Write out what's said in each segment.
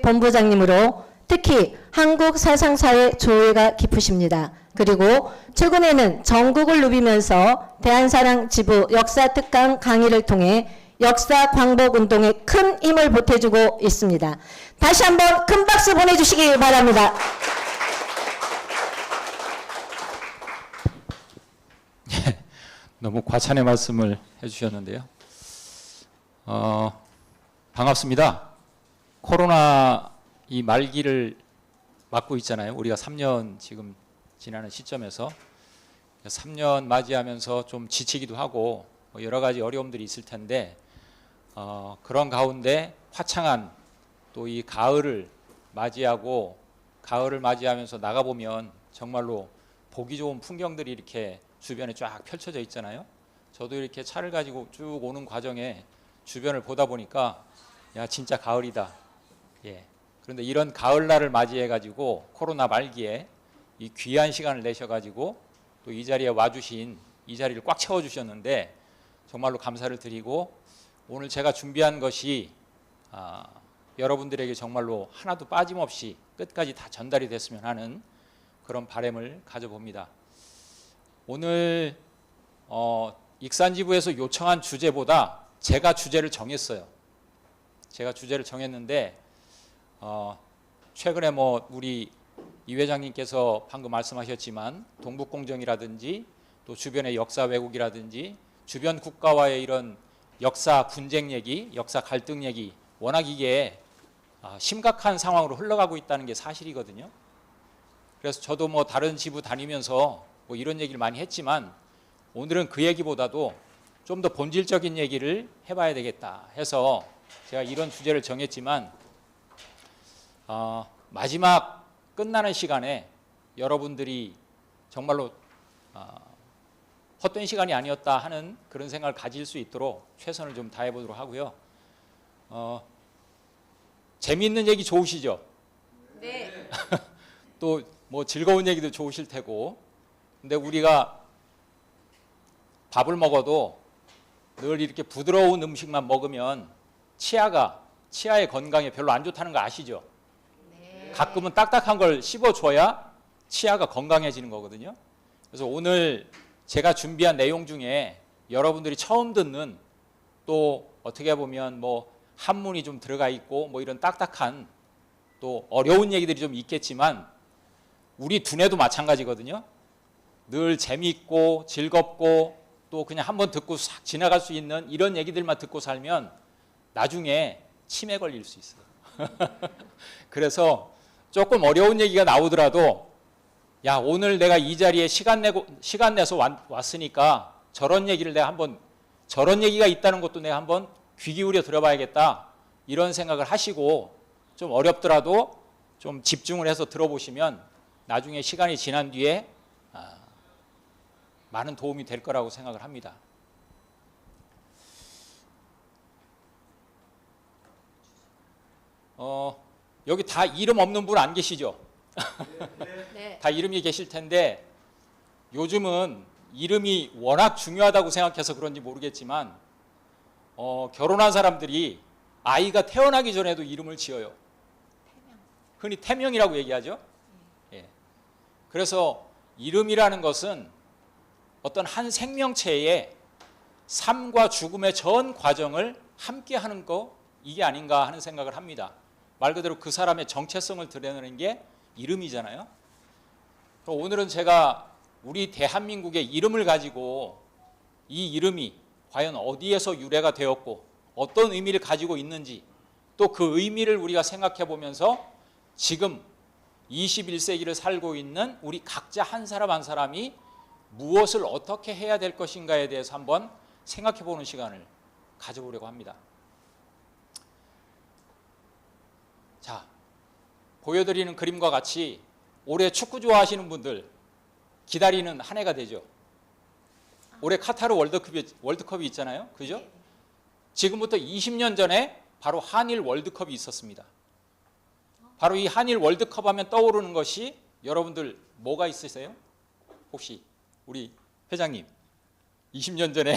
본부장님으로 특히 한국 사상사에 조예가 깊으십니다. 그리고 최근에는 전국을 누비면서 대한사랑 지부 역사특강 강의를 통해 역사 광복 운동에 큰 힘을 보태주고 있습니다. 다시 한번 큰 박수 보내주시기 바랍니다. 너무 과찬의 말씀을 해주셨는데요. 반갑습니다. 코로나 이 말기를 맞고 있잖아요. 우리가 3년 지금 지나는 시점에서 3년 맞이하면서 좀 지치기도 하고 여러 가지 어려움들이 있을 텐데 그런 가운데 화창한 또 이 가을을 맞이하고 가을을 맞이하면서 나가보면 정말로 보기 좋은 풍경들이 이렇게 주변에 쫙 펼쳐져 있잖아요. 저도 이렇게 차를 가지고 쭉 오는 과정에 주변을 보다 보니까 야 진짜 가을이다. 예. 그런데 이런 가을날을 맞이해 가지고 코로나 말기에 이 귀한 시간을 내셔 가지고 또 이 자리에 와주신 이 자리를 꽉 채워 주셨는데 정말로 감사를 드리고 오늘 제가 준비한 것이 여러분들에게 정말로 하나도 빠짐없이 끝까지 다 전달이 됐으면 하는 그런 바람을 가져봅니다. 오늘 익산지부에서 요청한 주제보다 제가 주제를 정했어요. 제가 주제를 정했는데 최근에 우리 이 회장님께서 방금 말씀하셨지만 동북공정이라든지 또 주변의 역사 왜곡이라든지 주변 국가와의 이런 역사 분쟁 얘기, 역사 갈등 얘기 워낙 이게 심각한 상황으로 흘러가고 있다는 게 사실이거든요. 그래서 저도 다른 지부 다니면서 이런 얘기를 많이 했지만 오늘은 그 얘기보다도 좀 더 본질적인 얘기를 해봐야 되겠다 해서 제가 이런 주제를 정했지만 마지막 끝나는 시간에 여러분들이 정말로 헛된 시간이 아니었다 하는 그런 생각을 가질 수 있도록 최선을 좀 다해보도록 하고요. 재미있는 얘기 좋으시죠? 네. 또 즐거운 얘기도 좋으실 테고 근데 우리가 밥을 먹어도 늘 이렇게 부드러운 음식만 먹으면 치아의 건강에 별로 안 좋다는 거 아시죠? 네. 가끔은 딱딱한 걸 씹어줘야 치아가 건강해지는 거거든요. 그래서 오늘 제가 준비한 내용 중에 여러분들이 처음 듣는 또 어떻게 보면 한문이 좀 들어가 있고 이런 딱딱한 또 어려운 얘기들이 좀 있겠지만 우리 두뇌도 마찬가지거든요. 늘 재미있고 즐겁고 또 그냥 한번 듣고 싹 지나갈 수 있는 이런 얘기들만 듣고 살면 나중에 치매 걸릴 수 있어요. 그래서 조금 어려운 얘기가 나오더라도 야 오늘 내가 이 자리에 시간 내서 왔으니까 저런 얘기를 내가 한번 저런 얘기가 있다는 것도 내가 한번 귀 기울여 들어봐야겠다 이런 생각을 하시고 좀 어렵더라도 좀 집중을 해서 들어보시면 나중에 시간이 지난 뒤에 많은 도움이 될 거라고 생각을 합니다. 여기 다 이름 없는 분 안 계시죠? 네. 다 이름이 계실 텐데 요즘은 이름이 워낙 중요하다고 생각해서 그런지 모르겠지만 결혼한 사람들이 아이가 태어나기 전에도 이름을 지어요. 흔히 태명이라고 얘기하죠. 예. 그래서 이름이라는 것은 어떤 한 생명체의 삶과 죽음의 전 과정을 함께 하는 거 이게 아닌가 하는 생각을 합니다. 말 그대로 그 사람의 정체성을 드러내는 게 이름이잖아요. 오늘은 제가 우리 대한민국의 이름을 가지고 이 이름이 과연 어디에서 유래가 되었고 어떤 의미를 가지고 있는지 또 그 의미를 우리가 생각해 보면서 지금 21세기를 살고 있는 우리 각자 한 사람 한 사람이 무엇을 어떻게 해야 될 것인가에 대해서 한번 생각해 보는 시간을 가져보려고 합니다. 자, 보여드리는 그림과 같이 올해 축구 좋아하시는 분들 기다리는 한 해가 되죠. 올해 카타르 월드컵이 있잖아요. 그죠? 지금부터 20년 전에 바로 한일 월드컵이 있었습니다. 바로 이 한일 월드컵 하면 떠오르는 것이 여러분들 뭐가 있으세요? 혹시 우리 회장님 20년 전에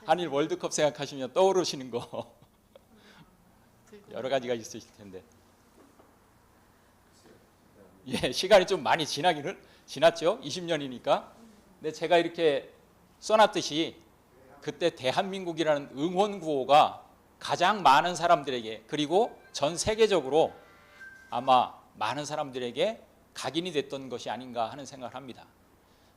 한일 월드컵 생각하시면 떠오르시는 거 여러 가지가 있으실 텐데 예, 시간이 좀 많이 지났죠. 20년이니까. 근데 제가 이렇게 써놨듯이 그때 대한민국이라는 응원 구호가 가장 많은 사람들에게, 그리고 전 세계적으로 아마 많은 사람들에게 각인이 됐던 것이 아닌가 하는 생각을 합니다.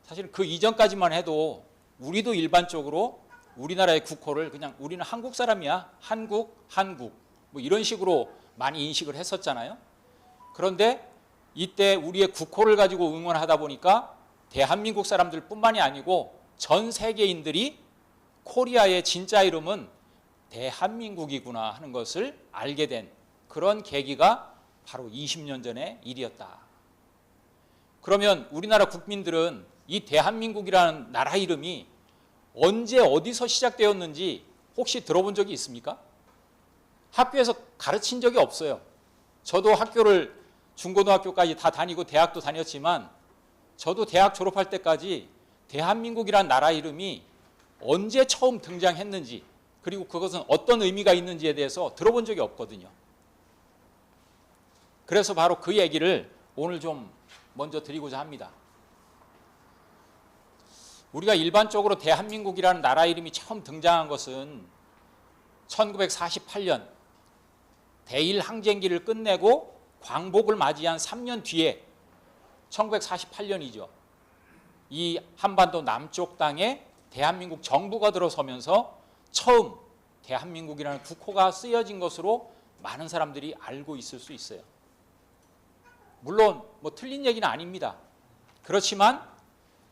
사실 그 이전까지만 해도 우리도 일반적으로 우리나라의 국호를 그냥 우리는 한국 사람이야, 한국 뭐 이런 식으로 많이 인식을 했었잖아요. 그런데 이때 우리의 국호를 가지고 응원하다 보니까 대한민국 사람들뿐만이 아니고 전 세계인들이 코리아의 진짜 이름은 대한민국이구나 하는 것을 알게 된 그런 계기가 바로 20년 전의 일이었다. 그러면 우리나라 국민들은 이 대한민국이라는 나라 이름이 언제 어디서 시작되었는지 혹시 들어본 적이 있습니까? 학교에서 가르친 적이 없어요. 저도 학교를 중고등학교까지 다 다니고 대학도 다녔지만 저도 대학 졸업할 때까지 대한민국이라는 나라 이름이 언제 처음 등장했는지, 그리고 그것은 어떤 의미가 있는지에 대해서 들어본 적이 없거든요. 그래서 바로 그 얘기를 오늘 좀 먼저 드리고자 합니다. 우리가 일반적으로 대한민국이라는 나라 이름이 처음 등장한 것은 1948년 대일 항쟁기를 끝내고 광복을 맞이한 3년 뒤에 1948년이죠. 이 한반도 남쪽 땅에 대한민국 정부가 들어서면서 처음 대한민국이라는 국호가 쓰여진 것으로 많은 사람들이 알고 있을 수 있어요. 물론 뭐 틀린 얘기는 아닙니다. 그렇지만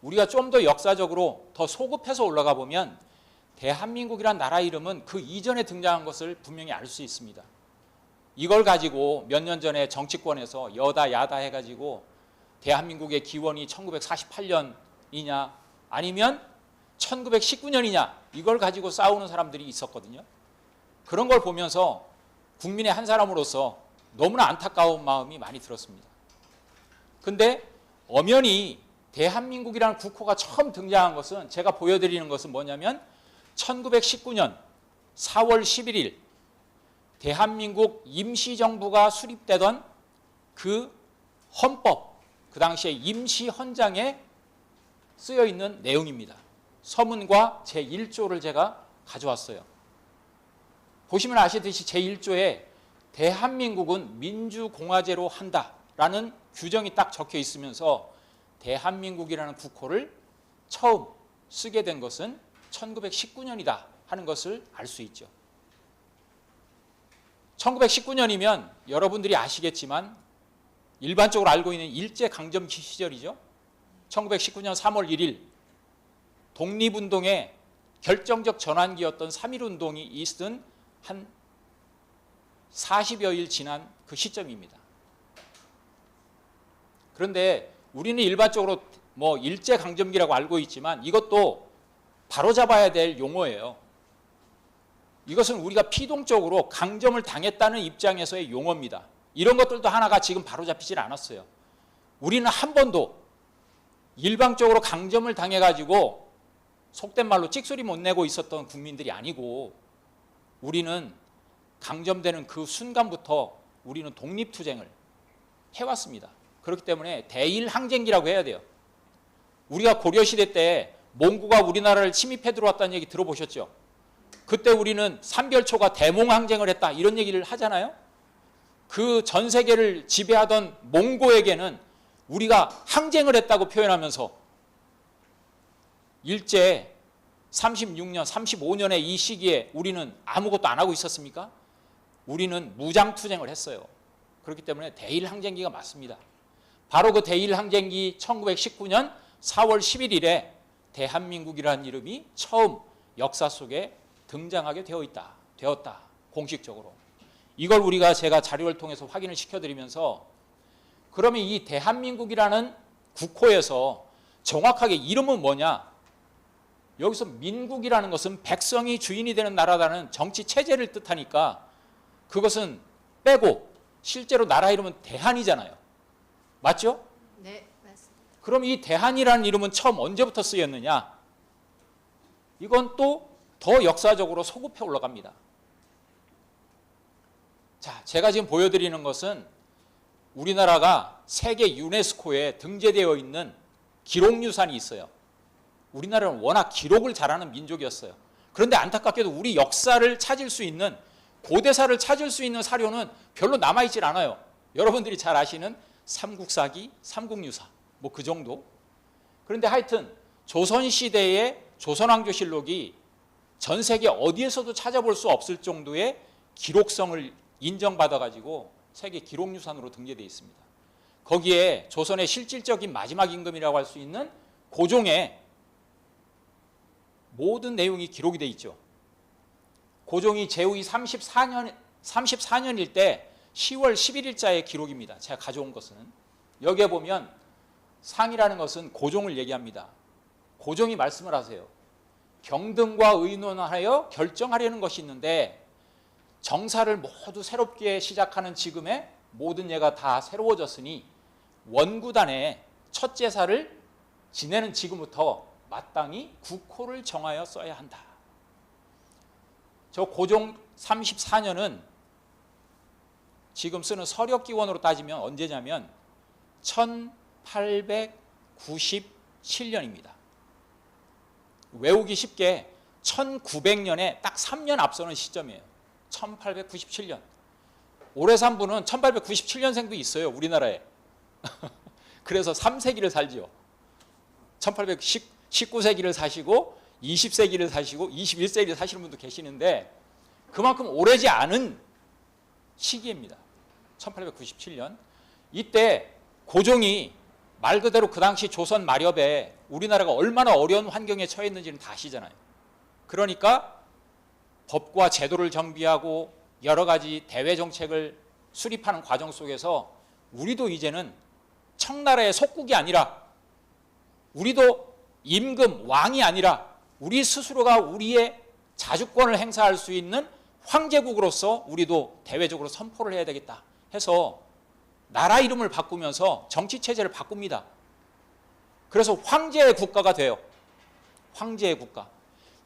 우리가 좀 더 역사적으로 더 소급해서 올라가 보면 대한민국이란 나라 이름은 그 이전에 등장한 것을 분명히 알 수 있습니다. 이걸 가지고 몇 년 전에 정치권에서 여다 야다 해가지고 대한민국의 기원이 1948년이냐 아니면 1919년이냐 이걸 가지고 싸우는 사람들이 있었거든요. 그런 걸 보면서 국민의 한 사람으로서 너무나 안타까운 마음이 많이 들었습니다. 근데 엄연히 대한민국이라는 국호가 처음 등장한 것은, 제가 보여드리는 것은 뭐냐면 1919년 4월 11일 대한민국 임시정부가 수립되던 그 헌법, 그 당시에 임시헌장에 쓰여 있는 내용입니다. 서문과 제1조를 제가 가져왔어요. 보시면 아시듯이 제1조에 대한민국은 민주공화제로 한다라는 규정이 딱 적혀 있으면서 대한민국이라는 국호를 처음 쓰게 된 것은 1919년이다 하는 것을 알 수 있죠. 1919년이면 여러분들이 아시겠지만 일반적으로 알고 있는 일제강점기 시절이죠. 1919년 3월 1일 독립운동의 결정적 전환기였던 3.1운동이 있은 한 40여일 지난 그 시점입니다. 그런데 우리는 일반적으로 뭐 일제강점기라고 알고 있지만 이것도 바로잡아야 될 용어예요. 이것은 우리가 피동적으로 강점을 당했다는 입장에서의 용어입니다. 이런 것들도 하나가 지금 바로잡히질 않았어요. 우리는 한 번도 일방적으로 강점을 당해가지고 속된 말로 찍소리 못 내고 있었던 국민들이 아니고, 우리는 강점되는 그 순간부터 우리는 독립투쟁을 해왔습니다. 그렇기 때문에 대일항쟁기라고 해야 돼요. 우리가 고려시대 때 몽고가 우리나라를 침입해 들어왔다는 얘기 들어보셨죠? 그때 우리는 삼결초가 대몽항쟁을 했다 이런 얘기를 하잖아요. 그 전 세계를 지배하던 몽고에게는 우리가 항쟁을 했다고 표현하면서 일제 36년, 35년의 이 시기에 우리는 아무것도 안 하고 있었습니까? 우리는 무장투쟁을 했어요. 그렇기 때문에 대일항쟁기가 맞습니다. 바로 그 대일항쟁기 1919년 4월 11일에 대한민국이라는 이름이 처음 역사 속에 등장하게 되었다. 공식적으로. 이걸 제가 자료를 통해서 확인을 시켜드리면서, 그러면 이 대한민국이라는 국호에서 정확하게 이름은 뭐냐? 여기서 민국이라는 것은 백성이 주인이 되는 나라라는 정치 체제를 뜻하니까 그것은 빼고 실제로 나라 이름은 대한이잖아요. 맞죠? 네, 맞습니다. 그럼 이 대한이라는 이름은 처음 언제부터 쓰였느냐? 이건 또 더 역사적으로 소급해 올라갑니다. 자, 제가 지금 보여드리는 것은 우리나라가 세계 유네스코에 등재되어 있는 기록유산이 있어요. 우리나라는 워낙 기록을 잘하는 민족이었어요. 그런데 안타깝게도 우리 역사를 찾을 수 있는, 고대사를 찾을 수 있는 사료는 별로 남아있질 않아요. 여러분들이 잘 아시는 삼국사기, 삼국유사 뭐 그 정도. 그런데 하여튼 조선시대의 조선왕조실록이 전 세계 어디에서도 찾아볼 수 없을 정도의 기록성을 인정받아가지고 세계 기록유산으로 등재되어 있습니다. 거기에 조선의 실질적인 마지막 임금이라고 할 수 있는 고종의 모든 내용이 기록이 되어 있죠. 고종이 제후이 34년일 때 10월 11일자의 기록입니다. 제가 가져온 것은. 여기에 보면 상이라는 것은 고종을 얘기합니다. 고종이 말씀을 하세요. 경등과 의논하여 결정하려는 것이 있는데 정사를 모두 새롭게 시작하는 지금에 모든 예가 다 새로워졌으니 원구단의 첫 제사를 지내는 지금부터 마땅히 국호를 정하여 써야 한다. 저 고종 34년은 지금 쓰는 서력기원으로 따지면 언제냐면 1897년입니다. 외우기 쉽게 1900년에 딱 3년 앞서는 시점이에요. 1897년. 오래 산 분은 1897년생도 있어요, 우리나라에. 그래서 3세기를 살지요. 1819세기를 사시고 20세기를 사시고 21세기를 사시는 분도 계시는데 그만큼 오래지 않은 시기입니다. 1897년. 이때 고종이 말 그대로 그 당시 조선 마렵에 우리나라가 얼마나 어려운 환경에 처해 있는지는 다 아시잖아요. 그러니까 법과 제도를 정비하고 여러 가지 대외 정책을 수립하는 과정 속에서 우리도 이제는 청나라의 속국이 아니라, 우리도 임금, 왕이 아니라 우리 스스로가 우리의 자주권을 행사할 수 있는 황제국으로서 우리도 대외적으로 선포를 해야 되겠다 해서 나라 이름을 바꾸면서 정치체제를 바꿉니다. 그래서 황제의 국가가 돼요. 황제의 국가.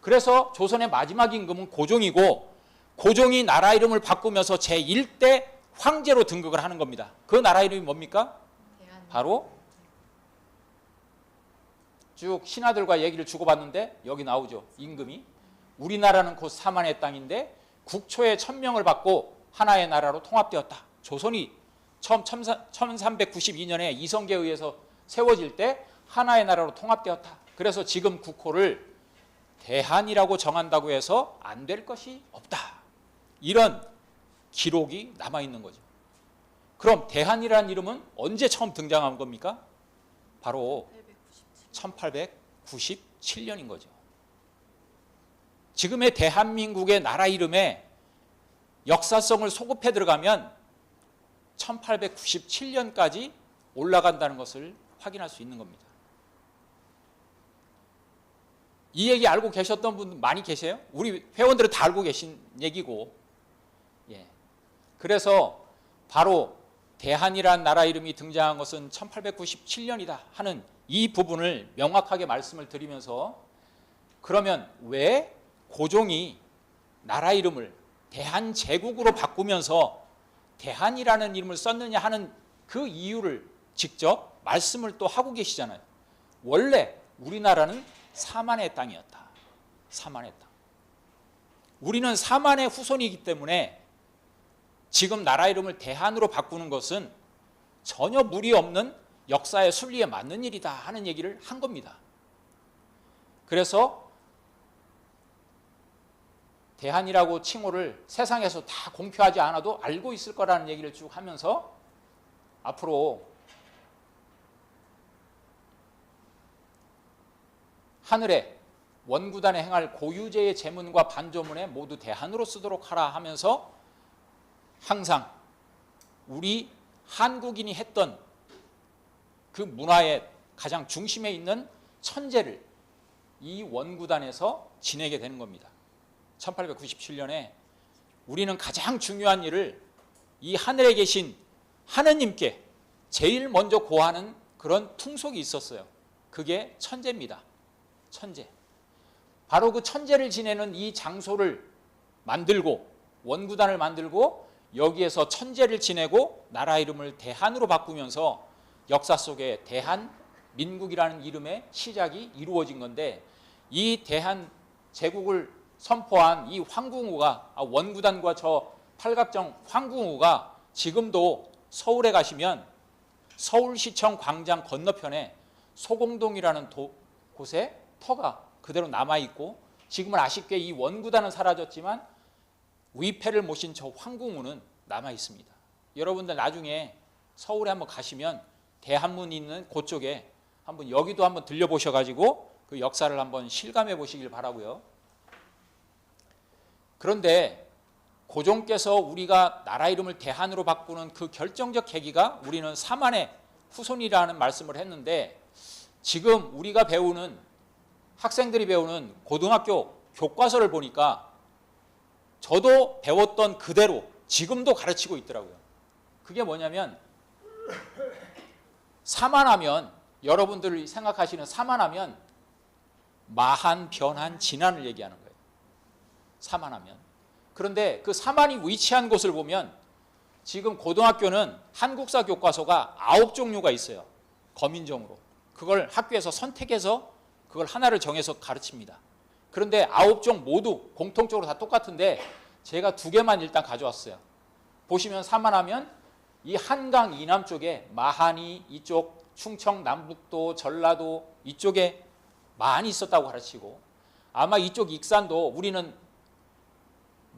그래서 조선의 마지막 임금은 고종이고, 고종이 나라 이름을 바꾸면서 제1대 황제로 등극을 하는 겁니다. 그 나라 이름이 뭡니까? 바로 쭉 신하들과 얘기를 주고받는데 여기 나오죠. 임금이. 우리나라는 곧 사만의 땅인데 국초의 천명을 받고 하나의 나라로 통합되었다. 조선이 처음 1392년에 이성계에 의해서 세워질 때 하나의 나라로 통합되었다. 그래서 지금 국호를 대한이라고 정한다고 해서 안 될 것이 없다. 이런 기록이 남아있는 거죠. 그럼 대한이라는 이름은 언제 처음 등장한 겁니까? 바로 1897년인 거죠. 지금의 대한민국의 나라 이름에 역사성을 소급해 들어가면 1897년까지 올라간다는 것을 확인할 수 있는 겁니다. 이 얘기 알고 계셨던 분 많이 계세요? 우리 회원들은 다 알고 계신 얘기고, 그래서 바로 대한이라는 나라 이름이 등장한 것은 1897년이다 하는 이 부분을 명확하게 말씀을 드리면서, 그러면 왜 고종이 나라 이름을 대한제국으로 바꾸면서 대한이라는 이름을 썼느냐 하는 그 이유를 직접 말씀을 또 하고 계시잖아요. 원래 우리나라는 사만의 땅이었다. 사만의 땅. 우리는 사만의 후손이기 때문에 지금 나라 이름을 대한으로 바꾸는 것은 전혀 무리 없는 역사의 순리에 맞는 일이다 하는 얘기를 한 겁니다. 그래서 대한이라고 칭호를 세상에서 다 공표하지 않아도 알고 있을 거라는 얘기를 쭉 하면서 앞으로 하늘에 원구단에 행할 고유제의 제문과 반조문에 모두 대한으로 쓰도록 하라 하면서 항상 우리 한국인이 했던 그 문화의 가장 중심에 있는 천재를 이 원구단에서 지내게 되는 겁니다. 1897년에 우리는 가장 중요한 일을 이 하늘에 계신 하느님께 제일 먼저 고하는 그런 풍속이 있었어요. 그게 천재입니다. 천재. 바로 그 천재를 지내는 이 장소를 만들고 원구단을 만들고 여기에서 천재를 지내고 나라 이름을 대한으로 바꾸면서 역사 속에 대한민국이라는 이름의 시작이 이루어진 건데, 이 대한제국을 선포한 이 황궁우가, 원구단과 저 팔각정 황궁우가 지금도 서울에 가시면 서울시청 광장 건너편에 소공동이라는 곳에 터가 그대로 남아있고, 지금은 아쉽게 이 원구단은 사라졌지만 위패를 모신 저 황궁우는 남아있습니다. 여러분들 나중에 서울에 한번 가시면 대한문 있는 그쪽에 한번, 여기도 한번 들려보셔가지고 그 역사를 한번 실감해 보시길 바라고요. 그런데 고종께서 우리가 나라 이름을 대한으로 바꾸는 그 결정적 계기가 우리는 사만의 후손이라는 말씀을 했는데, 지금 우리가 배우는, 학생들이 배우는 고등학교 교과서를 보니까 저도 배웠던 그대로 지금도 가르치고 있더라고요. 그게 뭐냐면, 사만하면, 여러분들이 생각하시는 사만하면 마한, 변한, 진한을 얘기하는 거예요. 사만하면. 그런데 그 사만이 위치한 곳을 보면 지금 고등학교는 한국사 교과서가 9종류가 있어요. 거민정으로. 그걸 학교에서 선택해서 그걸 하나를 정해서 가르칩니다. 그런데 9종 모두 공통적으로 다 똑같은데 제가 2개만 일단 가져왔어요. 보시면 사만하면 이 한강 이남 쪽에 마한이, 이쪽 충청 남북도, 전라도 이쪽에 많이 있었다고 가르치고, 아마 이쪽 익산도 우리는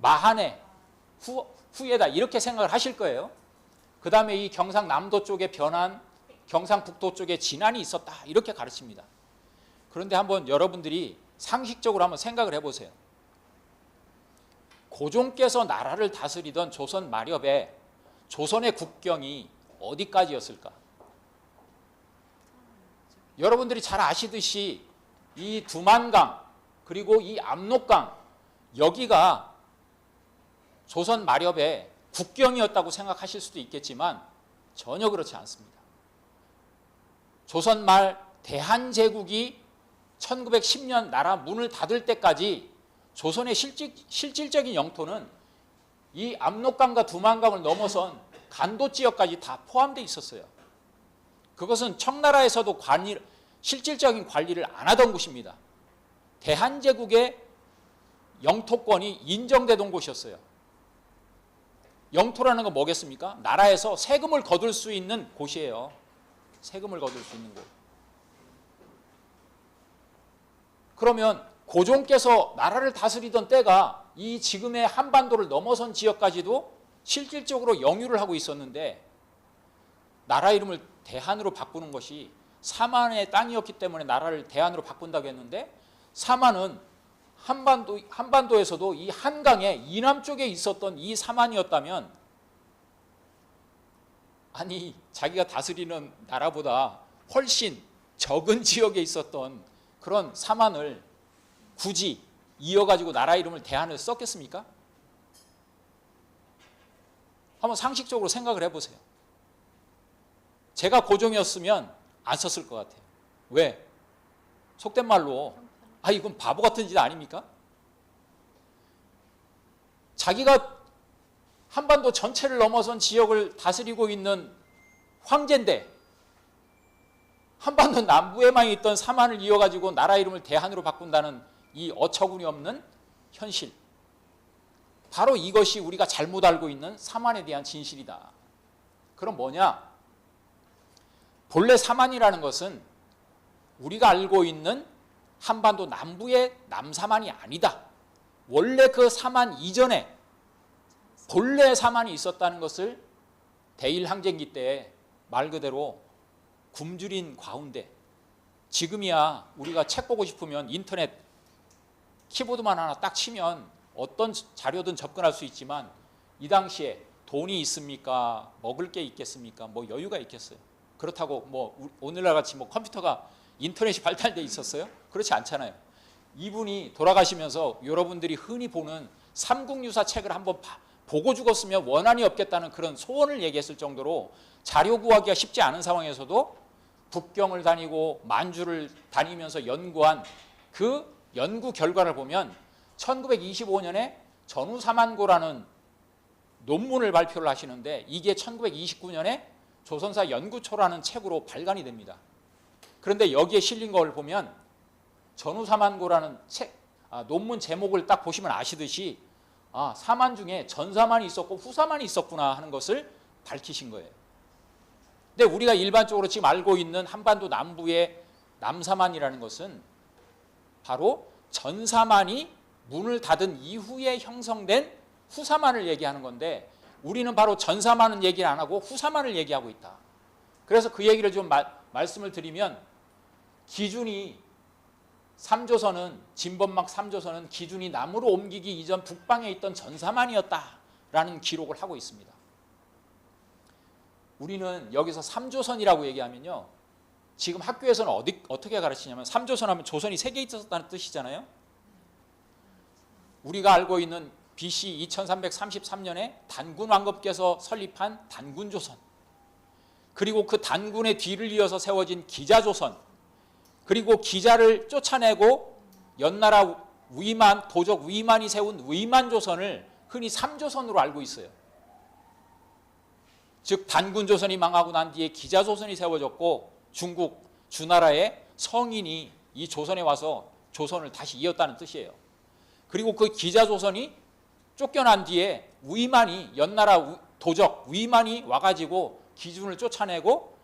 마한의 후예다 이렇게 생각을 하실 거예요. 그 다음에 이 경상남도 쪽에 변한, 경상북도 쪽에 진안이 있었다 이렇게 가르칩니다. 그런데 한번 여러분들이 상식적으로 한번 생각을 해보세요. 고종께서 나라를 다스리던 조선 마렵에 조선의 국경이 어디까지였을까? 여러분들이 잘 아시듯이 이 두만강 그리고 이 압록강, 여기가 조선 마렵의 국경이었다고 생각하실 수도 있겠지만 전혀 그렇지 않습니다. 조선 말 대한제국이 1910년 나라 문을 닫을 때까지 조선의 실질적인 영토는 이 압록강과 두만강을 넘어선 간도 지역까지 다 포함되어 있었어요. 그것은 청나라에서도 실질적인 관리를 안 하던 곳입니다. 대한제국의 영토권이 인정되던 곳이었어요. 영토라는 건 뭐겠습니까? 나라에서 세금을 거둘 수 있는 곳이에요. 세금을 거둘 수 있는 곳. 그러면 고종께서 나라를 다스리던 때가 이 지금의 한반도를 넘어선 지역까지도 실질적으로 영유를 하고 있었는데, 나라 이름을 대한으로 바꾸는 것이 사만의 땅이었기 때문에 나라를 대한으로 바꾼다고 했는데, 사만은 한반도에서도 이 한강의 이남 쪽에 있었던 이 사만이었다면, 아니 자기가 다스리는 나라보다 훨씬 적은 지역에 있었던 그런 사만을 굳이 이어가지고 나라 이름을 대한을 썼겠습니까? 한번 상식적으로 생각을 해보세요. 제가 고종이었으면 안 썼을 것 같아요. 왜? 속된 말로 이건 바보 같은 짓 아닙니까? 자기가 한반도 전체를 넘어선 지역을 다스리고 있는 황제인데 한반도 남부에만 있던 사만을 이어가지고 나라 이름을 대한으로 바꾼다는 이 어처구니 없는 현실, 바로 이것이 우리가 잘못 알고 있는 사만에 대한 진실이다. 그럼 뭐냐? 본래 사만이라는 것은 우리가 알고 있는 한반도 남부의 남사만이 아니다. 원래 그 사만 이전에 본래 사만이 있었다는 것을 대일항쟁기 때 말 그대로 굶주린 가운데, 지금이야 우리가 책 보고 싶으면 인터넷 키보드만 하나 딱 치면 어떤 자료든 접근할 수 있지만, 이 당시에 돈이 있습니까? 먹을 게 있겠습니까? 뭐 여유가 있겠어요? 그렇다고 뭐 오늘날 같이 뭐 컴퓨터가 인터넷이 발달돼 있었어요? 그렇지 않잖아요. 이분이 돌아가시면서 여러분들이 흔히 보는 삼국유사 책을 한번 보고 죽었으면 원한이 없겠다는 그런 소원을 얘기했을 정도로 자료 구하기가 쉽지 않은 상황에서도 북경을 다니고 만주를 다니면서 연구한 그 연구 결과를 보면 1925년에 전우사만고라는 논문을 발표를 하시는데 이게 1929년에 조선사 연구초라는 책으로 발간이 됩니다. 그런데 여기에 실린 걸 보면 전후사만고라는 논문 제목을 딱 보시면 아시듯이 사만 중에 전사만이 있었고 후사만이 있었구나 하는 것을 밝히신 거예요. 근데 우리가 일반적으로 지금 알고 있는 한반도 남부의 남사만이라는 것은 바로 전사만이 문을 닫은 이후에 형성된 후사만을 얘기하는 건데 우리는 바로 전사만은 얘기를 안 하고 후사만을 얘기하고 있다. 그래서 그 얘기를 좀 말씀을 드리면 기준이 진범막 3조선은 기준이 남으로 옮기기 이전 북방에 있던 전사만이었다라는 기록을 하고 있습니다. 우리는 여기서 3조선이라고 얘기하면요. 지금 학교에서는 어떻게 가르치냐면 3조선 하면 조선이 3개 있었다는 뜻이잖아요. 우리가 알고 있는 BC 2333년에 단군 왕급께서 설립한 단군조선, 그리고 그 단군의 뒤를 이어서 세워진 기자조선, 그리고 기자를 쫓아내고 연나라 위만, 도적 위만이 세운 위만조선을 흔히 3조선으로 알고 있어요. 즉 단군조선이 망하고 난 뒤에 기자조선이 세워졌고 중국 주나라의 성인이 이 조선에 와서 조선을 다시 이었다는 뜻이에요. 그리고 그 기자조선이 쫓겨난 뒤에 위만이, 연나라 도적 위만이 와가지고 기준을 쫓아내고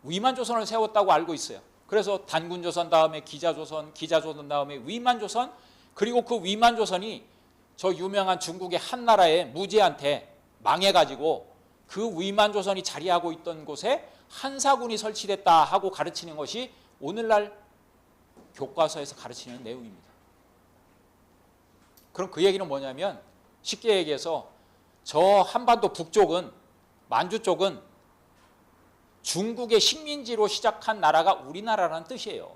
위만조선을 세웠다고 알고 있어요. 그래서 단군조선 다음에 기자조선, 기자조선 다음에 위만조선, 그리고 그 위만조선이 저 유명한 중국의 한나라의 무제한테 망해가지고 그 위만조선이 자리하고 있던 곳에 한사군이 설치됐다 하고 가르치는 것이 오늘날 교과서에서 가르치는 내용입니다. 그럼 그 얘기는 뭐냐면 쉽게 얘기해서 저 한반도 북쪽은, 만주 쪽은 중국의 식민지로 시작한 나라가 우리나라라는 뜻이에요.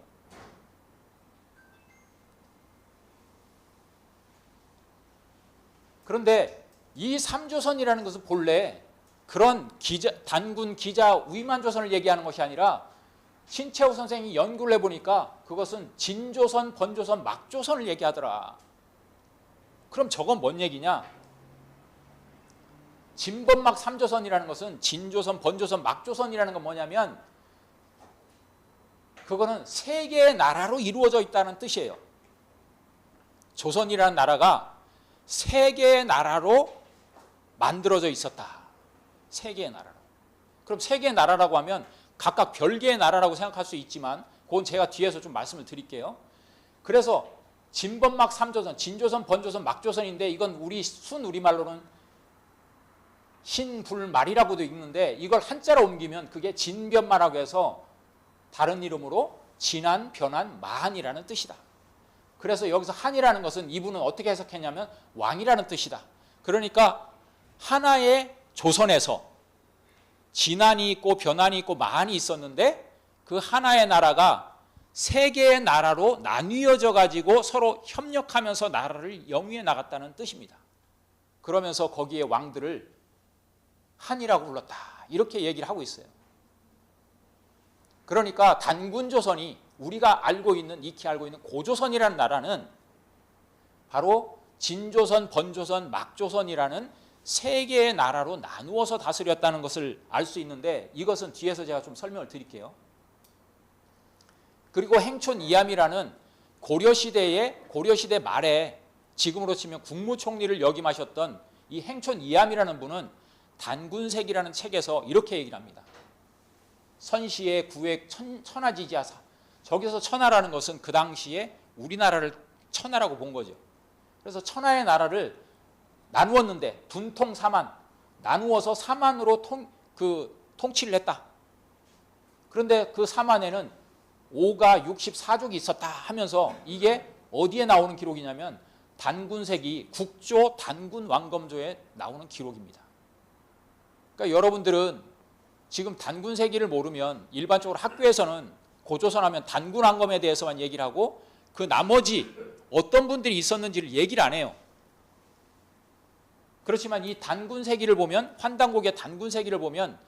그런데 이 3조선이라는 것은 본래 그런 단군, 기자, 위만조선을 얘기하는 것이 아니라 신채호 선생이 연구를 해보니까 그것은 진조선, 번조선, 막조선을 얘기하더라. 그럼 저건 뭔 얘기냐? 진범막 3조선이라는 것은 진조선, 번조선, 막조선이라는 건 뭐냐면 그거는 세 개의 나라로 이루어져 있다는 뜻이에요. 조선이라는 나라가 세 개의 나라로 만들어져 있었다. 세 개의 나라로. 그럼 세 개의 나라라고 하면 각각 별개의 나라라고 생각할 수 있지만 그건 제가 뒤에서 좀 말씀을 드릴게요. 그래서 진범막 3조선, 진조선, 번조선, 막조선인데 이건 우리 순우리말로는 신불말이라고도 읽는데 이걸 한자로 옮기면 그게 진변마라고 해서 다른 이름으로 진한, 변한, 마한이라는 뜻이다. 그래서 여기서 한이라는 것은 이분은 어떻게 해석했냐면 왕이라는 뜻이다. 그러니까 하나의 조선에서 진한이 있고 변한이 있고 마한이 있었는데 그 하나의 나라가 세 개의 나라로 나뉘어져 가지고 서로 협력하면서 나라를 영위해 나갔다는 뜻입니다. 그러면서 거기에 왕들을 한이라고 불렀다. 이렇게 얘기를 하고 있어요. 그러니까 단군조선이 우리가 알고 있는, 익히 알고 있는 고조선이라는 나라는 바로 진조선, 번조선, 막조선이라는 세 개의 나라로 나누어서 다스렸다는 것을 알 수 있는데 이것은 뒤에서 제가 좀 설명을 드릴게요. 그리고 행촌 이암이라는 고려시대 말에 지금으로 치면 국무총리를 역임하셨던 이 행촌 이암이라는 분은 단군색이라는 책에서 이렇게 얘기를 합니다. 선시의 구획 천하지지하사. 저기서 천하라는 것은 그 당시에 우리나라를 천하라고 본 거죠. 그래서 천하의 나라를 나누었는데 분통 사만, 나누어서 사만으로 통치를 했다. 그런데 그 사만에는 5가 64족이 있었다 하면서 이게 어디에 나오는 기록이냐면 단군색이 국조 단군 왕검조에 나오는 기록입니다. 그러니까 여러분들은 지금 단군세기를 모르면 일반적으로 학교에서는 고조선 하면 단군 왕검에 대해서만 얘기를 하고 그 나머지 어떤 분들이 있었는지를 얘기를 안 해요. 그렇지만 이 단군세기를 보면, 환단곡의 단군세기를 보면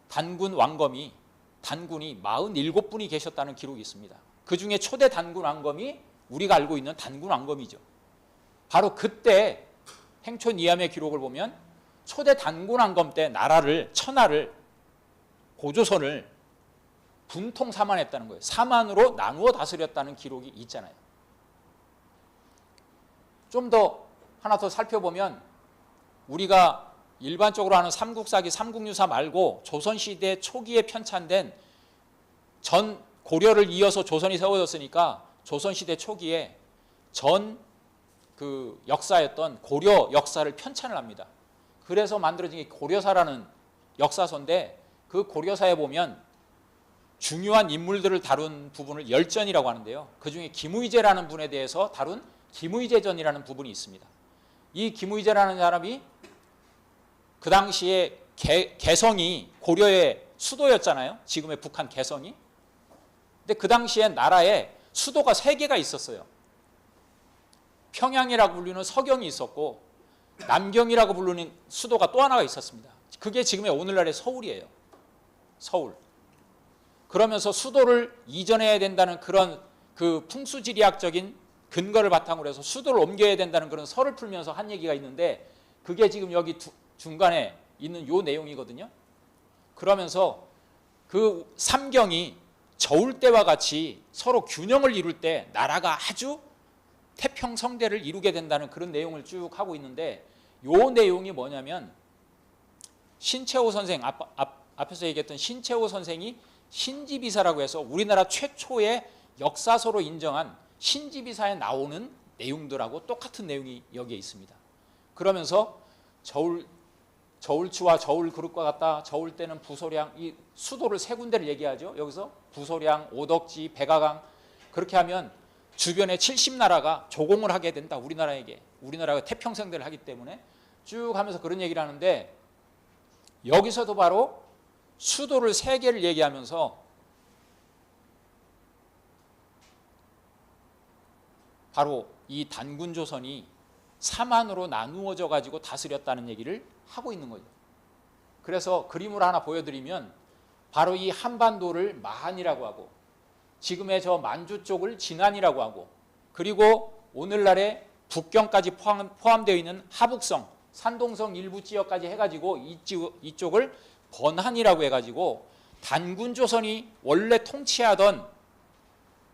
단군 왕검이, 단군이 47분이 계셨다는 기록이 있습니다. 그 중에 초대 단군 왕검이 우리가 알고 있는 단군 왕검이죠. 바로 그때 행촌 이함의 기록을 보면 초대 단군왕검 때 나라를 천하를 고조선을 분통 사만했다는 거예요. 사만으로 나누어 다스렸다는 기록이 있잖아요. 좀 더 하나 더 살펴보면 우리가 일반적으로 하는 삼국사기, 삼국유사 말고 조선시대 초기에 편찬된 전 고려를 이어서 조선이 세워졌으니까 조선시대 초기에 전 그 역사였던 고려 역사를 편찬을 합니다. 그래서 만들어진 게 고려사라는 역사서인데 그 고려사에 보면 중요한 인물들을 다룬 부분을 열전이라고 하는데요. 그중에 김의제라는 분에 대해서 다룬 김의제전이라는 부분이 있습니다. 이 김의제라는 사람이 그 당시에 개성이 고려의 수도였잖아요. 지금의 북한 개성이. 근데 그 당시에 나라에 수도가 3개가 있었어요. 평양이라고 불리는 서경이 있었고 남경이라고 부르는 수도가 또 하나가 있었습니다. 그게 지금의 오늘날의 서울이에요. 서울. 그러면서 수도를 이전해야 된다는 그런 그 풍수지리학적인 근거를 바탕으로 해서 수도를 옮겨야 된다는 그런 설을 풀면서 한 얘기가 있는데 그게 지금 여기 중간에 있는 요 내용이거든요. 그러면서 그 삼경이 저울 때와 같이 서로 균형을 이룰 때 나라가 아주 태평성대를 이루게 된다는 그런 내용을 쭉 하고 있는데 요 내용이 뭐냐면 신채호 선생, 앞에서 얘기했던 신채호 선생이 신지비사라고 해서 우리나라 최초의 역사서로 인정한 신지비사에 나오는 내용들하고 똑같은 내용이 여기에 있습니다. 그러면서 저울추와 저울 그릇과 같다. 저울 때는 부소량, 이 수도를 3군데를 얘기하죠. 여기서 부소량, 오덕지, 백아강. 그렇게 하면 주변에 70나라가 조공을 하게 된다. 우리나라에게. 우리나라가 태평성대를 하기 때문에 쭉 하면서 그런 얘기를 하는데 여기서도 바로 수도를 3개를 얘기하면서 바로 이 단군조선이 사만으로 나누어져 가지고 다스렸다는 얘기를 하고 있는 거죠. 그래서 그림을 하나 보여드리면 바로 이 한반도를 마한이라고 하고 지금의 저 만주 쪽을 진안이라고 하고 그리고 오늘날의 북경까지 포함되어 있는 하북성, 산동성 일부 지역까지 해가지고 이쪽을 번한이라고 해가지고 단군조선이 원래 통치하던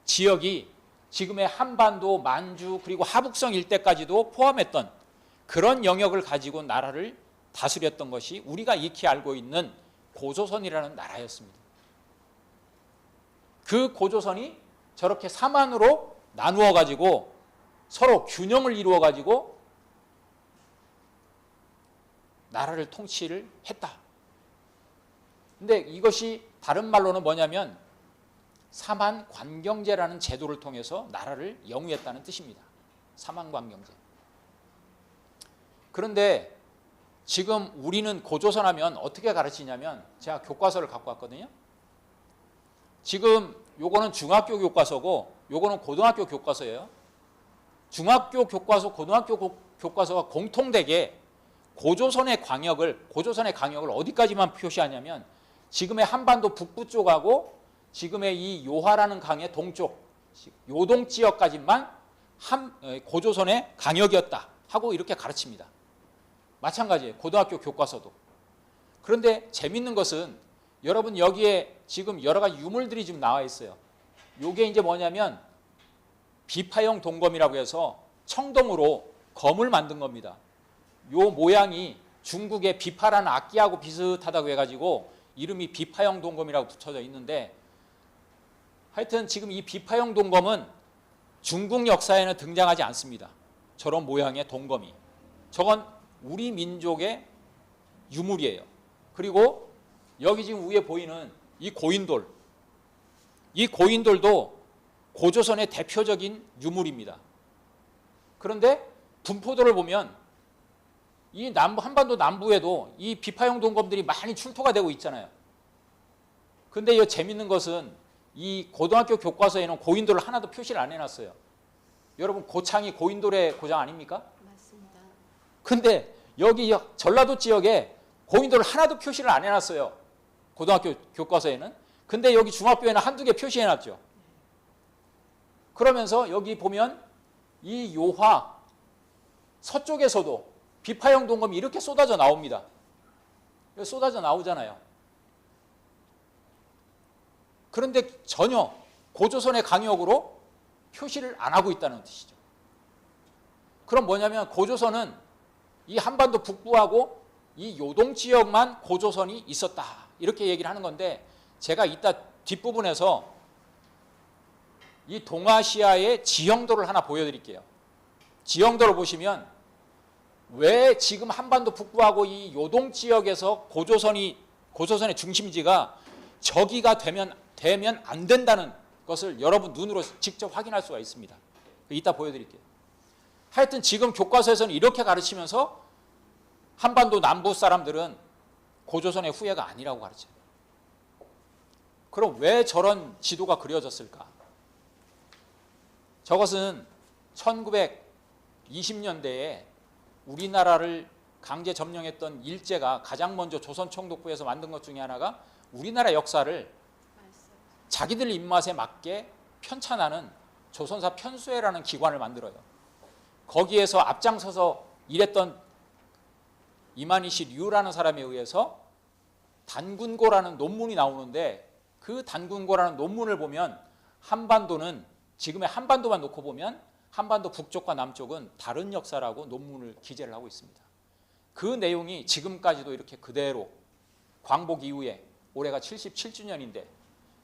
지역이 지금의 한반도, 만주 그리고 하북성 일대까지도 포함했던 그런 영역을 가지고 나라를 다스렸던 것이 우리가 익히 알고 있는 고조선이라는 나라였습니다. 그 고조선이 저렇게 사만으로 나누어 가지고 서로 균형을 이루어 가지고 나라를 통치를 했다. 근데 이것이 다른 말로는 뭐냐면 사만관경제라는 제도를 통해서 나라를 영위했다는 뜻입니다. 사만관경제. 그런데 지금 우리는 고조선 하면 어떻게 가르치냐면 제가 교과서를 갖고 왔거든요. 지금 요거는 중학교 교과서고 요거는 고등학교 교과서예요. 중학교 교과서, 고등학교 교과서가 공통되게 고조선의 강역을 어디까지만 표시하냐면 지금의 한반도 북부 쪽하고 지금의 이 요하라는 강의 동쪽, 요동 지역까지만 고조선의 강역이었다 하고 이렇게 가르칩니다. 마찬가지예요. 고등학교 교과서도. 그런데 재밌는 것은 여러분 여기에 지금 여러 가지 유물들이 지금 나와 있어요. 요게 이제 뭐냐면 비파형 동검이라고 해서 청동으로 검을 만든 겁니다. 요 모양이 중국의 비파라는 악기하고 비슷하다고 해가지고 이름이 비파형 동검이라고 붙여져 있는데 하여튼 지금 이 비파형 동검은 중국 역사에는 등장하지 않습니다. 저런 모양의 동검이. 저건 우리 민족의 유물이에요. 그리고 여기 지금 위에 보이는 이 고인돌. 이 고인돌도 고조선의 대표적인 유물입니다. 그런데 분포도를 보면 이 한반도 남부에도 이 비파형 동검들이 많이 출토가 되고 있잖아요. 근데 이 재밌는 것은 이 고등학교 교과서에는 고인돌을 하나도 표시를 안 해놨어요. 여러분 고창이 고인돌의 고장 아닙니까? 맞습니다. 근데 여기 전라도 지역에 고인돌을 하나도 표시를 안 해놨어요. 고등학교 교과서에는. 근데 여기 중학교에는 한두 개 표시해놨죠. 그러면서 여기 보면 이 요하 서쪽에서도 비파형 동검이 이렇게 쏟아져 나옵니다. 쏟아져 나오잖아요. 그런데 전혀 고조선의 강역으로 표시를 안 하고 있다는 뜻이죠. 그럼 뭐냐면 고조선은 이 한반도 북부하고 이 요동 지역만 고조선이 있었다, 이렇게 얘기를 하는 건데, 제가 이따 뒷부분에서 이 동아시아의 지형도를 하나 보여드릴게요. 지형도를 보시면 왜 지금 한반도 북부하고 이 요동 지역에서 고조선의 중심지가 저기가 되면 안 된다는 것을 여러분 눈으로 직접 확인할 수가 있습니다. 이따 보여드릴게요. 하여튼 지금 교과서에서는 이렇게 가르치면서 한반도 남부 사람들은 고조선의 후예가 아니라고 가르쳐요. 그럼 왜 저런 지도가 그려졌을까? 저것은 1920년대에 우리나라를 강제 점령했던 일제가 가장 먼저 조선총독부에서 만든 것 중에 하나가 우리나라 역사를 자기들 입맛에 맞게 편찬하는 조선사 편수회라는 기관을 만들어요. 거기에서 앞장서서 일했던 이만희씨 류라는 사람에 의해서 단군고라는 논문이 나오는데, 그 단군고라는 논문을 보면 한반도는, 지금의 한반도만 놓고 보면 한반도 북쪽과 남쪽은 다른 역사라고 논문을 기재를 하고 있습니다. 그 내용이 지금까지도 이렇게 그대로, 광복 이후에 올해가 77주년인데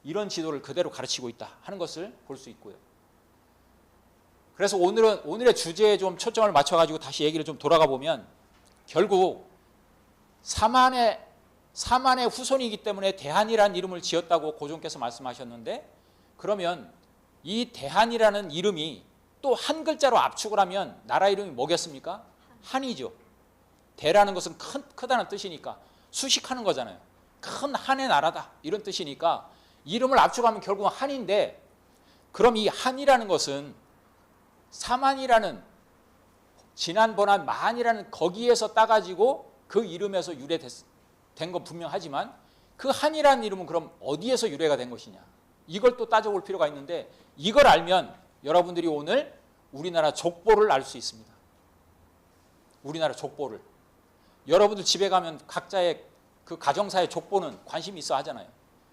이런 지도를 그대로 가르치고 있다 하는 것을 볼 수 있고요. 그래서 오늘의 주제에 좀 초점을 맞춰가지고 다시 얘기를 좀 돌아가 보면, 결국 사만의 후손이기 때문에 대한이라는 이름을 지었다고 고종께서 말씀하셨는데, 그러면 이 대한이라는 이름이 또 한 글자로 압축을 하면 나라 이름이 뭐겠습니까? 한이죠. 대라는 것은 크다는 뜻이니까 수식하는 거잖아요. 큰 한의 나라다 이런 뜻이니까 이름을 압축하면 결국은 한인데, 그럼 이 한이라는 것은 사만이라는, 지난번한 만이라는 거기에서 따가지고 그 이름에서 유래된 건 분명하지만, 그 한이라는 이름은 그럼 어디에서 유래가 된 것이냐, 이걸 또 따져볼 필요가 있는데, 이걸 알면 여러분들이 오늘 우리나라 족보를 알 수 있습니다. 우리나라 족보를. 여러분들 집에 가면 각자의 그 가정사의 족보는 관심이 있어 하잖아요.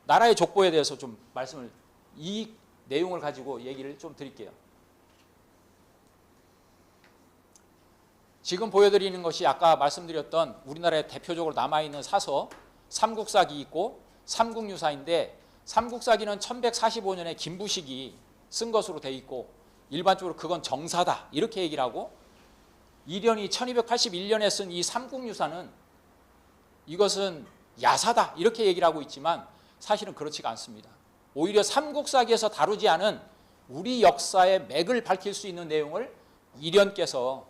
나라의 족보에 대해서 좀 말씀을, 이 내용을 가지고 얘기를 좀 드릴게요. 지금 보여드리는 것이 아까 말씀드렸던 우리나라에 대표적으로 남아있는 사서 삼국사기 있고 삼국유사인데, 삼국사기는 1145년에 김부식이 쓴 것으로 돼 있고, 일반적으로 그건 정사다 이렇게 얘기를 하고, 이련이 1281년에 쓴 이 삼국유사는 이것은 야사다 이렇게 얘기를 하고 있지만 사실은 그렇지가 않습니다. 오히려 삼국사기에서 다루지 않은 우리 역사의 맥을 밝힐 수 있는 내용을 이련께서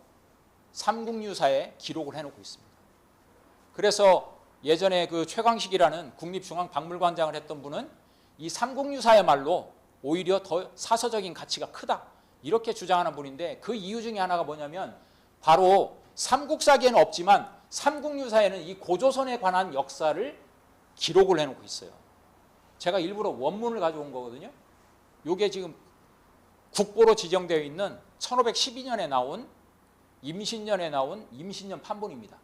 삼국유사에 기록을 해놓고 있습니다. 그래서 예전에 그 최광식이라는 국립중앙박물관장을 했던 분은 이 삼국유사야말로 오히려 더 사서적인 가치가 크다 이렇게 주장하는 분인데, 그 이유 중에 하나가 뭐냐면 바로 삼국사기에는 없지만 삼국유사에는 이 고조선에 관한 역사를 기록을 해놓고 있어요. 제가 일부러 원문을 가져온 거거든요. 이게 지금 국보로 지정되어 있는 1512년에 나온, 임신년에 나온 임신년 판본입니다.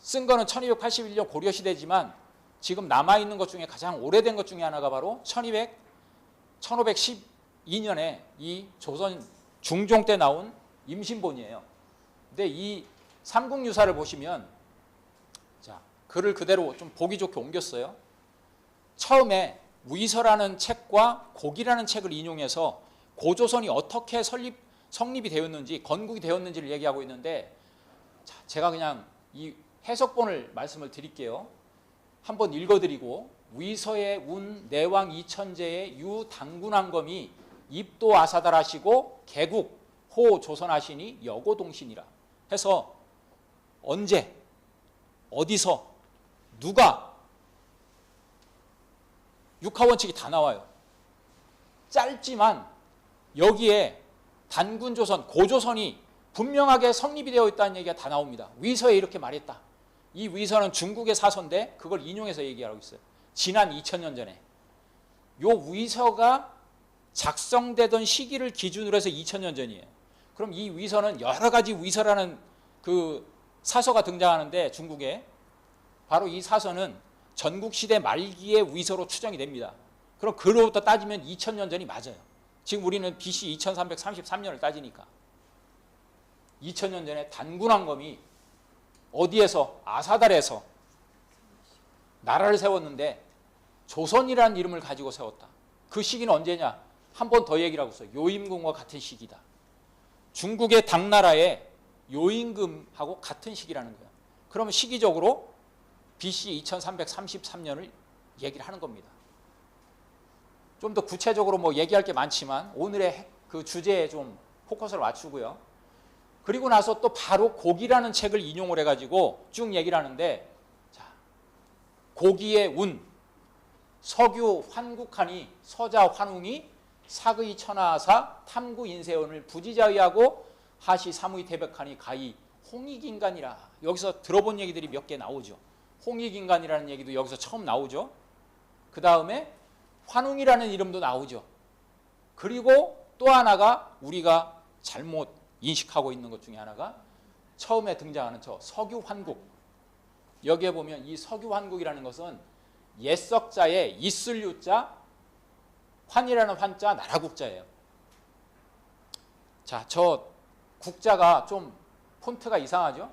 쓴 거는 1281년 고려시대지만 지금 남아있는 것 중에 가장 오래된 것 중에 하나가 바로 1512년에 이 조선 중종 때 나온 임신본이에요. 근데 이 삼국유사를 보시면, 자, 글을 그대로 좀 보기 좋게 옮겼어요. 처음에 위서라는 책과 곡이라는 책을 인용해서 고조선이 어떻게 성립이 되었는지, 건국이 되었는지를 얘기하고 있는데, 자, 제가 그냥 이 해석본을 말씀을 드릴게요. 한번 읽어드리고, 위서의 운 내왕 이천제의 유 당군왕검이 입도 아사달하시고 개국 호 조선하시니 여고동신이라 해서 언제, 어디서, 누가, 육하원칙이 다 나와요. 짧지만 여기에 단군조선, 고조선이 분명하게 성립이 되어 있다는 얘기가 다 나옵니다. 위서에 이렇게 말했다. 이 위서는 중국의 사서인데 그걸 인용해서 얘기하고 있어요. 지난 2000년 전에. 요 위서가 작성되던 시기를 기준으로 해서 2000년 전이에요. 그럼 이 위서는 여러 가지 위서라는 그 사서가 등장하는데 중국에 바로 이 사서는 전국시대 말기의 위서로 추정이 됩니다. 그럼 그로부터 따지면 2000년 전이 맞아요. 지금 우리는 BC 2333년을 따지니까 2000년 전에 단군왕검이 어디에서 아사달에서 나라를 세웠는데 조선이라는 이름을 가지고 세웠다. 그 시기는 언제냐? 한 번 더 얘기를 하고 있어요. 요임금과 같은 시기다. 중국의 당나라의 요임금하고 같은 시기라는 거예요. 그러면 시기적으로 BC 2333년을 얘기를 하는 겁니다. 좀 더 구체적으로 뭐 얘기할 게 많지만 오늘의 그 주제에 좀 포커스를 맞추고요. 그리고 나서 또 바로 고기라는 책을 인용을 해가지고 쭉 얘기를 하는데, 자, 고기의 운, 석유 환국하니 서자 환웅이 사의 천하사 탐구 인세원을 부지자의하고 하시 사무이 태백하니 가히 홍익인간이라. 여기서 들어본 얘기들이 몇 개 나오죠. 홍익인간이라는 얘기도 여기서 처음 나오죠. 그 다음에 환웅이라는 이름도 나오죠. 그리고 또 하나가 우리가 잘못 인식하고 있는 것 중에 하나가 처음에 등장하는 저 석유환국. 여기에 보면 이 석유환국이라는 것은 옛석자에 있을 유자, 환이라는 환자, 나라국자예요. 자, 저 국자가 좀 폰트가 이상하죠?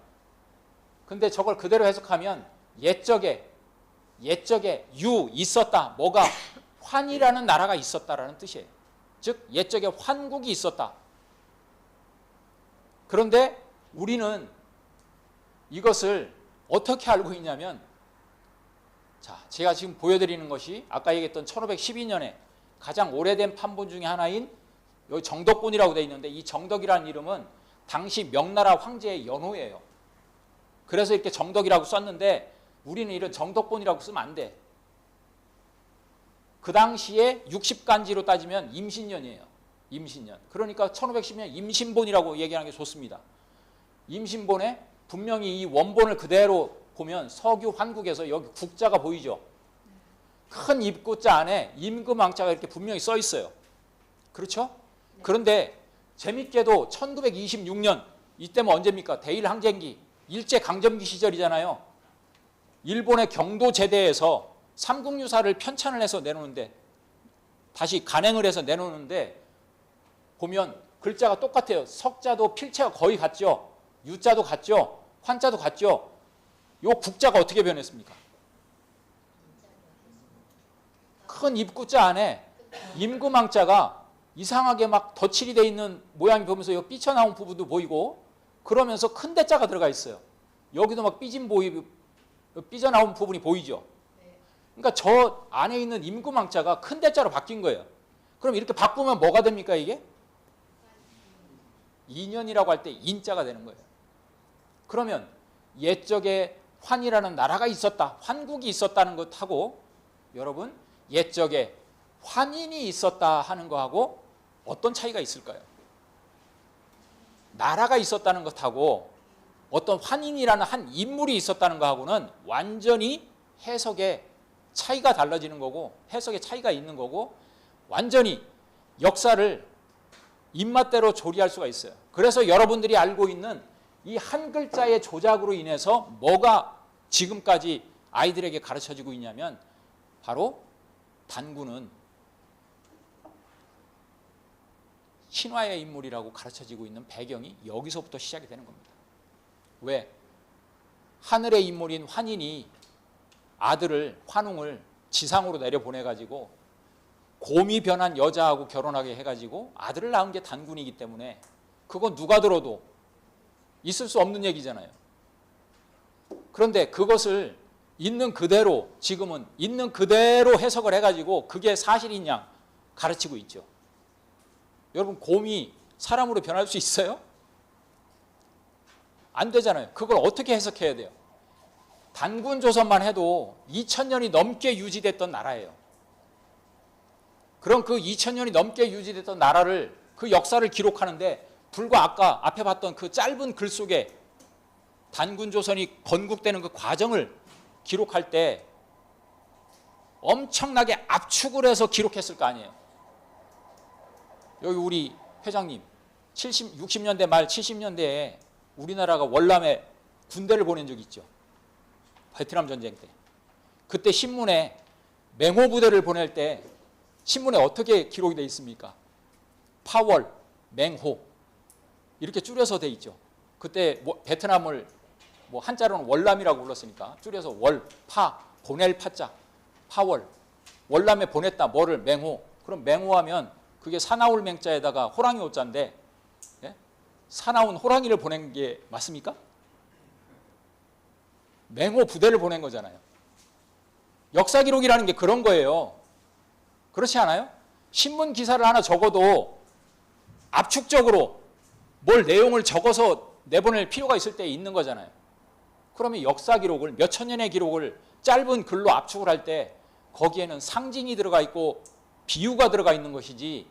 근데 저걸 그대로 해석하면 옛적에 유 있었다. 뭐가? 환이라는 나라가 있었다라는 뜻이에요. 즉 옛적에 환국이 있었다. 그런데 우리는 이것을 어떻게 알고 있냐면, 자, 제가 지금 보여드리는 것이 아까 얘기했던 1512년에 가장 오래된 판본 중에 하나인 여기 정덕본이라고 되어 있는데, 이 정덕이라는 이름은 당시 명나라 황제의 연호예요. 그래서 이렇게 정덕이라고 썼는데 우리는 이런 정덕본이라고 쓰면 안 돼. 그 당시에 60간지로 따지면 임신년이에요. 임신년. 그러니까 1510년 임신본이라고 얘기하는 게 좋습니다. 임신본에 분명히 이 원본을 그대로 보면 석유 환국에서 여기 국자가 보이죠. 큰 입구자 안에 임금왕자가 이렇게 분명히 써 있어요. 그렇죠? 그런데 재밌게도 1926년 이때면 언제입니까? 대일항쟁기, 일제강점기 시절이잖아요. 일본의 경도제대에서 삼국유사를 편찬을 해서 내놓는데, 다시 간행을 해서 내놓는데 보면 글자가 똑같아요. 석자도 필체가 거의 같죠. 유자도 같죠. 환자도 같죠. 요 국자가 어떻게 변했습니까? 큰 입구자 안에 임금왕자가 이상하게 막 덧칠이 돼 있는 모양이 보면서 요 삐쳐나온 부분도 보이고, 그러면서 큰 대자가 들어가 있어요. 여기도 막 삐져나온 부분이 보이죠. 그러니까 저 안에 있는 임금왕자가 큰 대자로 바뀐 거예요. 그럼 이렇게 바꾸면 뭐가 됩니까 이게? 인연이라고 할 때 인자가 되는 거예요. 그러면 옛적에 환이라는 나라가 있었다, 환국이 있었다는 것하고, 여러분 옛적에 환인이 있었다 하는 거하고 어떤 차이가 있을까요? 나라가 있었다는 것하고 어떤 환인이라는 한 인물이 있었다는 것하고는 완전히 해석의 차이가 달라지는 거고, 해석의 차이가 있는 거고, 완전히 역사를 입맛대로 조리할 수가 있어요. 그래서 여러분들이 알고 있는 이 한 글자의 조작으로 인해서 뭐가 지금까지 아이들에게 가르쳐지고 있냐면, 바로 단군은 신화의 인물이라고 가르쳐지고 있는 배경이 여기서부터 시작이 되는 겁니다. 왜? 하늘의 인물인 환인이 아들을, 환웅을 지상으로 내려보내가지고 곰이 변한 여자하고 결혼하게 해가지고 아들을 낳은 게 단군이기 때문에 그건 누가 들어도 있을 수 없는 얘기잖아요. 그런데 그것을 있는 그대로, 지금은 있는 그대로 해석을 해가지고 그게 사실인 양 가르치고 있죠. 여러분, 곰이 사람으로 변할 수 있어요? 안 되잖아요. 그걸 어떻게 해석해야 돼요? 단군 조선만 해도 2000년이 넘게 유지됐던 나라예요. 그럼 그 2000년이 넘게 유지됐던 나라를, 그 역사를 기록하는데 불과 아까 앞에 봤던 그 짧은 글 속에 단군 조선이 건국되는 그 과정을 기록할 때 엄청나게 압축을 해서 기록했을 거 아니에요. 여기 우리 회장님 60년대 말 70년대에 우리나라가 월남에 군대를 보낸 적이 있죠. 베트남 전쟁 때. 그때 신문에 맹호 부대를 보낼 때 신문에 어떻게 기록이 되어 있습니까? 파월, 맹호 이렇게 줄여서 돼 있죠. 그때 베트남을 한자로는 월남이라고 불렀으니까 줄여서 월, 파, 보낼 파자, 파월. 월남에 보냈다. 뭐를? 맹호. 그럼 맹호하면 그게 사나울 맹자에다가 호랑이 호자인데, 예? 사나운 호랑이를 보낸 게 맞습니까? 맹호 부대를 보낸 거잖아요. 역사 기록이라는 게 그런 거예요. 그렇지 않아요? 신문 기사를 하나 적어도 압축적으로 뭘 내용을 적어서 내보낼 필요가 있을 때 있는 거잖아요. 그러면 역사 기록을, 몇천 년의 기록을 짧은 글로 압축을 할 때 거기에는 상징이 들어가 있고 비유가 들어가 있는 것이지,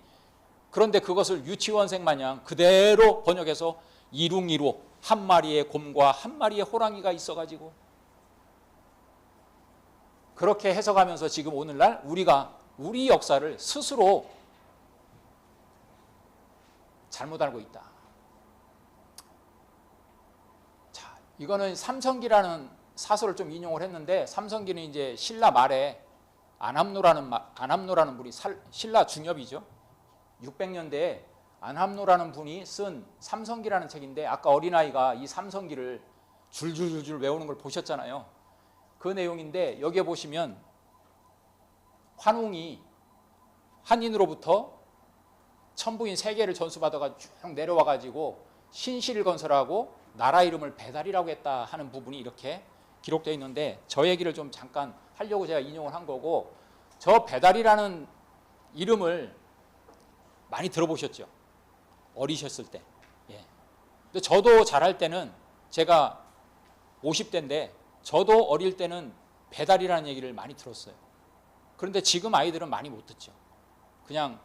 그런데 그것을 유치원생 마냥 그대로 번역해서 이룽이로 한 마리의 곰과 한 마리의 호랑이가 있어가지고 그렇게 해석하면서 지금 오늘날 우리가 우리 역사를 스스로 잘못 알고 있다. 자, 이거는 삼성기라는 사설을 좀 인용을 했는데, 삼성기는 이제 신라 말에 안함노라는 분이 신라 중엽이죠. 600년대에 안함노라는 분이 쓴 삼성기라는 책인데, 아까 어린아이가 이 삼성기를 줄줄줄줄 외우는 걸 보셨잖아요. 그 내용인데, 여기에 보시면 환웅이 한인으로부터 천부인 3개를 전수받아가 쭉 내려와가지고 신실을 건설하고 나라 이름을 배달이라고 했다 하는 부분이 이렇게 기록되어 있는데, 저 얘기를 좀 잠깐 하려고 제가 인용을 한 거고, 저 배달이라는 이름을 많이 들어보셨죠? 어리셨을 때. 예. 근데 저도 잘할 때는, 제가 50대인데 저도 어릴 때는 배달이라는 얘기를 많이 들었어요. 그런데 지금 아이들은 많이 못 듣죠. 그냥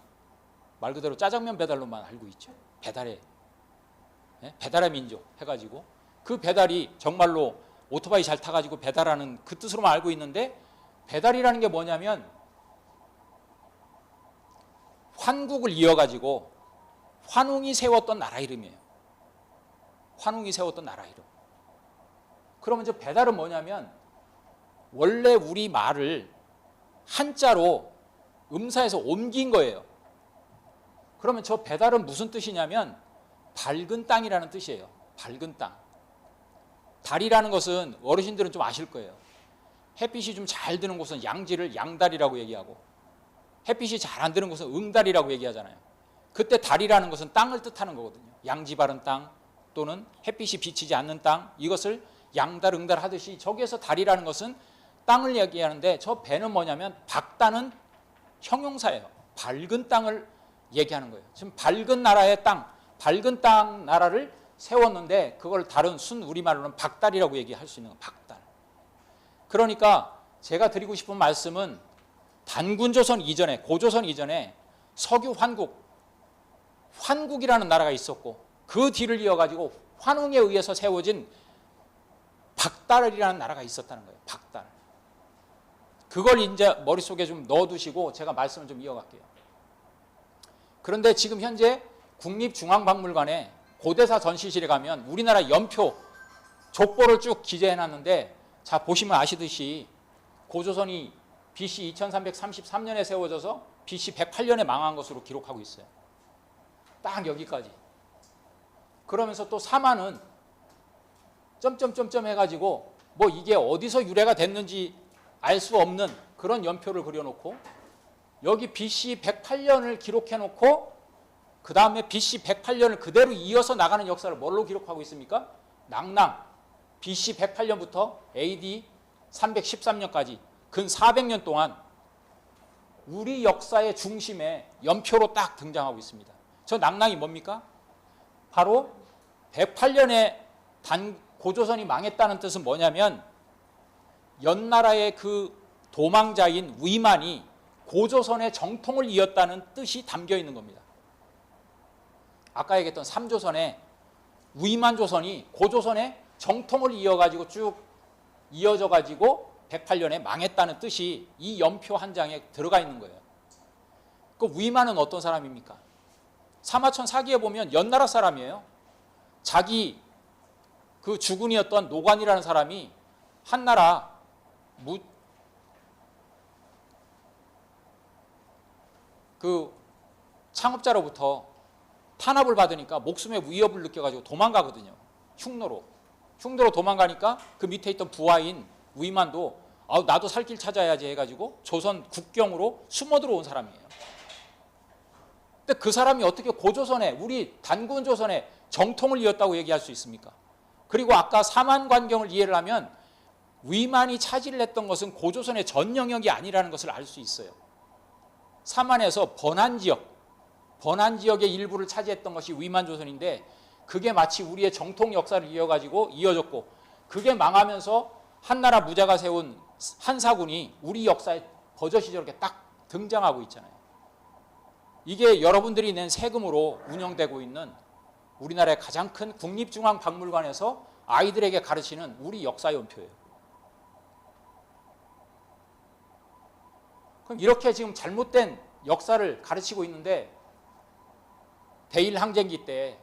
말 그대로 짜장면 배달로만 알고 있죠. 배달의, 예? 배달의 민족 해가지고 그 배달이 정말로 오토바이 잘 타가지고 배달하는 그 뜻으로만 알고 있는데, 배달이라는 게 뭐냐면 환국을 이어가지고 환웅이 세웠던 나라 이름이에요. 환웅이 세웠던 나라 이름. 그러면 저 배달은 뭐냐면 원래 우리 말을 한자로 음사해서 옮긴 거예요. 그러면 저 배달은 무슨 뜻이냐면 밝은 땅이라는 뜻이에요. 밝은 땅. 달이라는 것은 어르신들은 좀 아실 거예요. 햇빛이 좀 잘 드는 곳은 양지를 양달이라고 얘기하고, 햇빛이 잘 안 드는 곳은 응달이라고 얘기하잖아요. 그때 달이라는 것은 땅을 뜻하는 거거든요. 양지 바른 땅 또는 햇빛이 비치지 않는 땅, 이것을 양달 응달 하듯이 저기에서 달이라는 것은 땅을 얘기하는데, 저 배는 뭐냐면 박다는 형용사예요. 밝은 땅을 얘기하는 거예요. 지금 밝은 나라의 땅, 밝은 땅 나라를 세웠는데 그걸 다른 순 우리말로는 박달이라고 얘기할 수 있는 거예요. 박달. 그러니까 제가 드리고 싶은 말씀은, 단군조선 이전에, 고조선 이전에 석유 환국이라는 나라가 있었고, 그 뒤를 이어가지고 환웅에 의해서 세워진 박달이라는 나라가 있었다는 거예요. 박달. 그걸 이제 머릿속에 좀 넣어두시고 제가 말씀을 좀 이어갈게요. 그런데 지금 현재 국립중앙박물관에 고대사 전시실에 가면 우리나라 연표, 족보를 쭉 기재해놨는데, 자 보시면 아시듯이 고조선이 BC 2333년에 세워져서 BC 108년에 망한 것으로 기록하고 있어요. 딱 여기까지. 그러면서 또 사마는 점점점점 해가지고 뭐 이게 어디서 유래가 됐는지 알 수 없는 그런 연표를 그려놓고, 여기 BC 108년을 기록해놓고 그 다음에 BC 108년을 그대로 이어서 나가는 역사를 뭘로 기록하고 있습니까? 낭랑 BC 108년부터 AD 313년까지 근 400년 동안 우리 역사의 중심에 연표로 딱 등장하고 있습니다. 저 낭랑이 뭡니까? 바로 108년에 고조선이 망했다는 뜻은 뭐냐면, 연나라의 그 도망자인 위만이 고조선의 정통을 이었다는 뜻이 담겨 있는 겁니다. 아까 얘기했던 삼조선에 위만조선이 고조선의 정통을 이어가지고 쭉 이어져가지고 108년에 망했다는 뜻이 이 연표 한 장에 들어가 있는 거예요. 그 위만은 어떤 사람입니까? 사마천 사기에 보면 연나라 사람이에요. 자기 그 주군이었던 노관이라는 사람이 한나라 그 창업자로부터 탄압을 받으니까 목숨의 위협을 느껴가지고 도망가거든요. 흉노로 도망가니까 그 밑에 있던 부하인 위만도 나도 살 길 찾아야지 해가지고 조선 국경으로 숨어 들어온 사람이에요. 근데 그 사람이 어떻게 고조선에, 우리 단군 조선에 정통을 이었다고 얘기할 수 있습니까? 그리고 아까 사만관경을 이해를 하면 위만이 차지를 했던 것은 고조선의 전 영역이 아니라는 것을 알 수 있어요. 사만에서 번안 지역의 일부를 차지했던 것이 위만 조선인데, 그게 마치 우리의 정통 역사를 이어졌고, 그게 망하면서 한나라 무자가 세운 한사군이 우리 역사에 버젓이 저렇게 딱 등장하고 있잖아요. 이게 여러분들이 낸 세금으로 운영되고 있는 우리나라의 가장 큰 국립중앙박물관에서 아이들에게 가르치는 우리 역사연표예요. 그럼 이렇게 지금 잘못된 역사를 가르치고 있는데, 대일항쟁기 때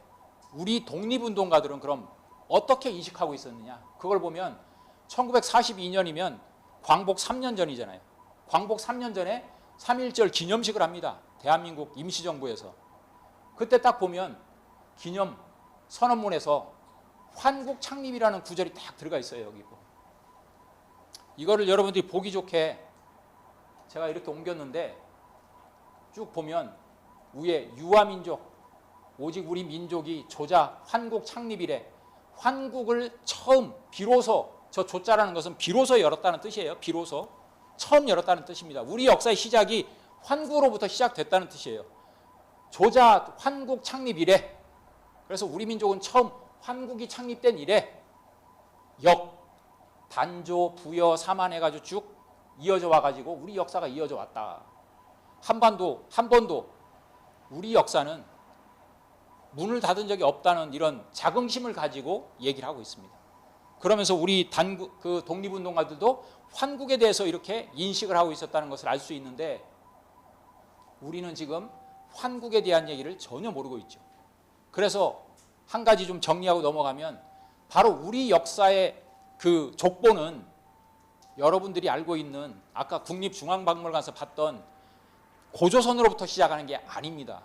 우리 독립운동가들은 그럼 어떻게 인식하고 있었느냐? 그걸 보면 1942년이면 광복 3년 전이잖아요. 광복 3년 전에 3.1절 기념식을 합니다. 대한민국 임시정부에서. 그때 딱 보면 기념 선언문에서 환국 창립이라는 구절이 딱 들어가 있어요. 여기 보면. 이거를 여러분들이 보기 좋게 제가 이렇게 옮겼는데, 쭉 보면 위에 유아민족, 오직 우리 민족이 조자 환국 창립 이래 환국을 처음, 비로소, 저 조자라는 것은 비로소 열었다는 뜻이에요. 비로소 처음 열었다는 뜻입니다. 우리 역사의 시작이 환국으로부터 시작됐다는 뜻이에요. 조자 환국 창립 이래, 그래서 우리 민족은 처음 환국이 창립된 이래 단조, 부여, 사만 해가지고 쭉 이어져 와가지고 우리 역사가 이어져 왔다. 한 번도 우리 역사는 문을 닫은 적이 없다는 이런 자긍심을 가지고 얘기를 하고 있습니다. 그러면서 우리 그 독립운동가들도 환국에 대해서 이렇게 인식을 하고 있었다는 것을 알 수 있는데, 우리는 지금 환국에 대한 얘기를 전혀 모르고 있죠. 그래서 한 가지 좀 정리하고 넘어가면, 바로 우리 역사의 그 족보는 여러분들이 알고 있는 아까 국립중앙박물관에서 봤던 고조선으로부터 시작하는 게 아닙니다.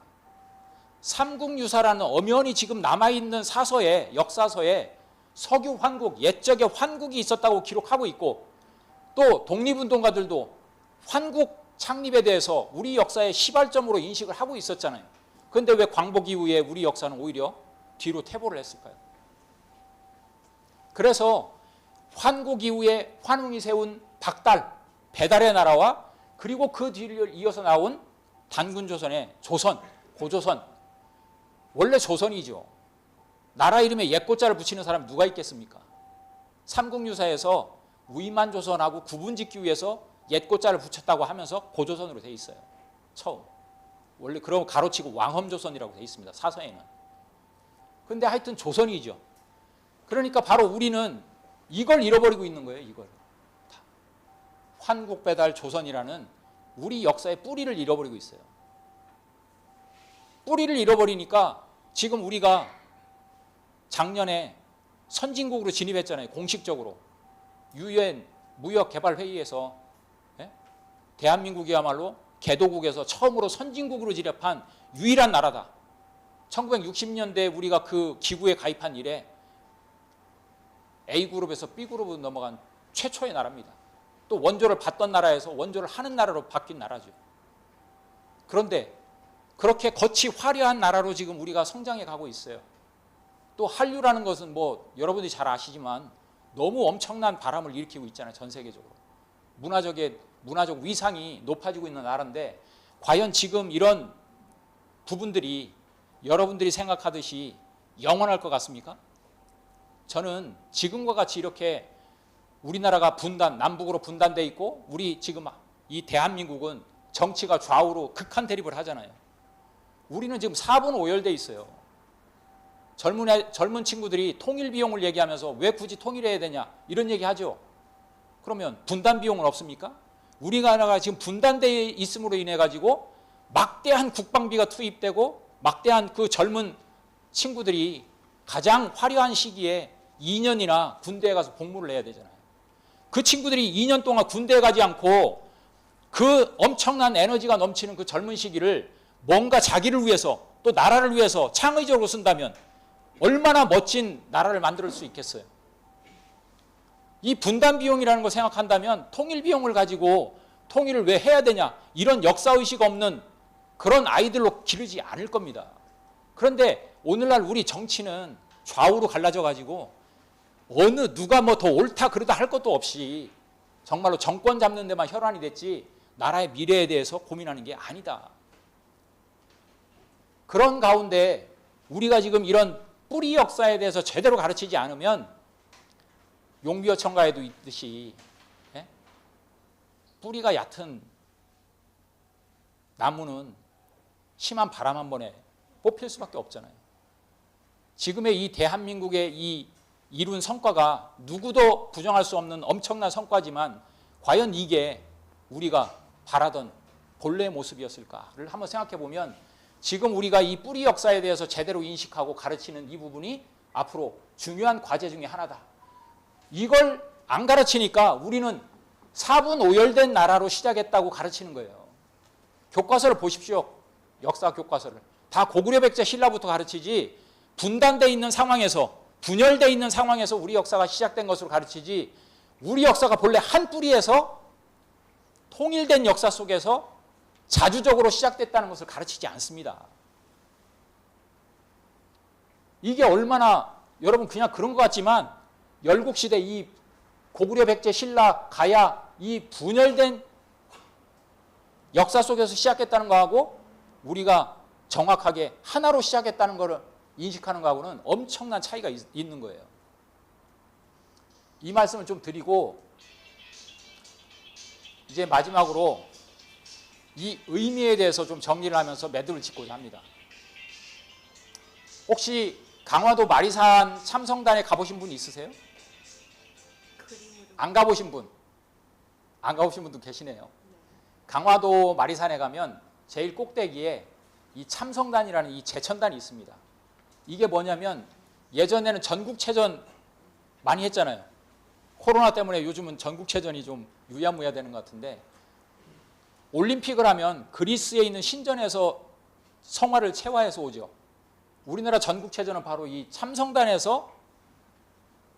삼국유사라는 엄연히 지금 남아있는 사서에, 역사서에 석유 환국, 옛적에 환국이 있었다고 기록하고 있고, 또 독립운동가들도 환국 창립에 대해서 우리 역사의 시발점으로 인식을 하고 있었잖아요. 그런데 왜 광복 이후에 우리 역사는 오히려 뒤로 퇴보를 했을까요? 그래서 환국 이후에 환웅이 세운 박달, 배달의 나라와 그리고 그 뒤를 이어서 나온 단군조선의 조선, 고조선, 원래 조선이죠. 나라 이름에 옛고자를 붙이는 사람 누가 있겠습니까? 삼국유사에서 위만조선하고 구분짓기 위해서 옛고자를 붙였다고 하면서 고조선으로 돼 있어요. 처음. 원래 그럼 가로치고 왕험조선이라고 돼 있습니다. 사서에는. 근데 하여튼 조선이죠. 그러니까 바로 우리는 이걸 잃어버리고 있는 거예요. 이걸. 환국배달 조선이라는 우리 역사의 뿌리를 잃어버리고 있어요. 뿌리를 잃어버리니까 지금 우리가 작년에 선진국으로 진입했잖아요. 공식적으로. UN 무역개발회의에서 대한민국이야말로 개도국에서 처음으로 선진국으로 진입한 유일한 나라다. 1960년대에 우리가 그 기구에 가입한 이래 A그룹에서 B그룹으로 넘어간 최초의 나라입니다. 또 원조를 받던 나라에서 원조를 하는 나라로 바뀐 나라죠. 그런데 그렇게 겉이 화려한 나라로 지금 우리가 성장해 가고 있어요. 또 한류라는 것은 뭐 여러분들이 잘 아시지만 너무 엄청난 바람을 일으키고 있잖아요. 전 세계적으로. 문화적 위상이 높아지고 있는 나라인데, 과연 지금 이런 부분들이 여러분들이 생각하듯이 영원할 것 같습니까? 저는 지금과 같이 이렇게 우리나라가 남북으로 분단돼 있고, 우리 지금 이 대한민국은 정치가 좌우로 극한 대립을 하잖아요. 우리는 지금 4분 5열돼 있어요. 젊은 친구들이 통일 비용을 얘기하면서 왜 굳이 통일해야 되냐 이런 얘기 하죠. 그러면 분단 비용은 없습니까? 우리나라가 지금 분단되어 있음으로 인해 가지고 막대한 국방비가 투입되고 막대한 그 젊은 친구들이 가장 화려한 시기에 2년이나 군대에 가서 복무를 해야 되잖아요. 그 친구들이 2년 동안 군대에 가지 않고 그 엄청난 에너지가 넘치는 그 젊은 시기를 뭔가 자기를 위해서 또 나라를 위해서 창의적으로 쓴다면 얼마나 멋진 나라를 만들 수 있겠어요. 이 분담 비용이라는 걸 생각한다면 통일 비용을 가지고 통일을 왜 해야 되냐, 이런 역사의식 없는 그런 아이들로 기르지 않을 겁니다. 그런데 오늘날 우리 정치는 좌우로 갈라져 가지고 어느 누가 뭐 더 옳다 그러다 할 것도 없이 정말로 정권 잡는 데만 혈안이 됐지 나라의 미래에 대해서 고민하는 게 아니다. 그런 가운데 우리가 지금 이런 뿌리 역사에 대해서 제대로 가르치지 않으면 용비어 청가에도 있듯이 뿌리가 얕은 나무는 심한 바람 한 번에 뽑힐 수밖에 없잖아요. 지금의 이 대한민국의 이 이룬 성과가 누구도 부정할 수 없는 엄청난 성과지만 과연 이게 우리가 바라던 본래의 모습이었을까를 한번 생각해 보면 지금 우리가 이 뿌리 역사에 대해서 제대로 인식하고 가르치는 이 부분이 앞으로 중요한 과제 중에 하나다. 이걸 안 가르치니까 우리는 사분오열된 나라로 시작했다고 가르치는 거예요. 교과서를 보십시오. 역사 교과서를. 다 고구려 백제 신라부터 가르치지 분단되어 있는 상황에서 분열되어 있는 상황에서 우리 역사가 시작된 것으로 가르치지 우리 역사가 본래 한 뿌리에서 통일된 역사 속에서 자주적으로 시작됐다는 것을 가르치지 않습니다. 이게 얼마나 여러분 그냥 그런 것 같지만 열국시대 이 고구려 백제 신라 가야 이 분열된 역사 속에서 시작했다는 거하고 우리가 정확하게 하나로 시작했다는 것을 인식하는 거하고는 엄청난 차이가 있는 거예요. 이 말씀을 좀 드리고 이제 마지막으로 이 의미에 대해서 좀 정리를 하면서 매듭을 짓고자 합니다. 혹시 강화도 마리산 참성단에 가보신 분 있으세요? 안 가보신 분? 안 가보신 분도 계시네요. 강화도 마리산에 가면 제일 꼭대기에 이 참성단이라는 이 제천단이 있습니다. 이게 뭐냐면 예전에는 전국체전 많이 했잖아요. 코로나 때문에 요즘은 전국체전이 좀 유야무야 되는 것 같은데 올림픽을 하면 그리스에 있는 신전에서 성화를 채화해서 오죠. 우리나라 전국체전은 바로 이 참성단에서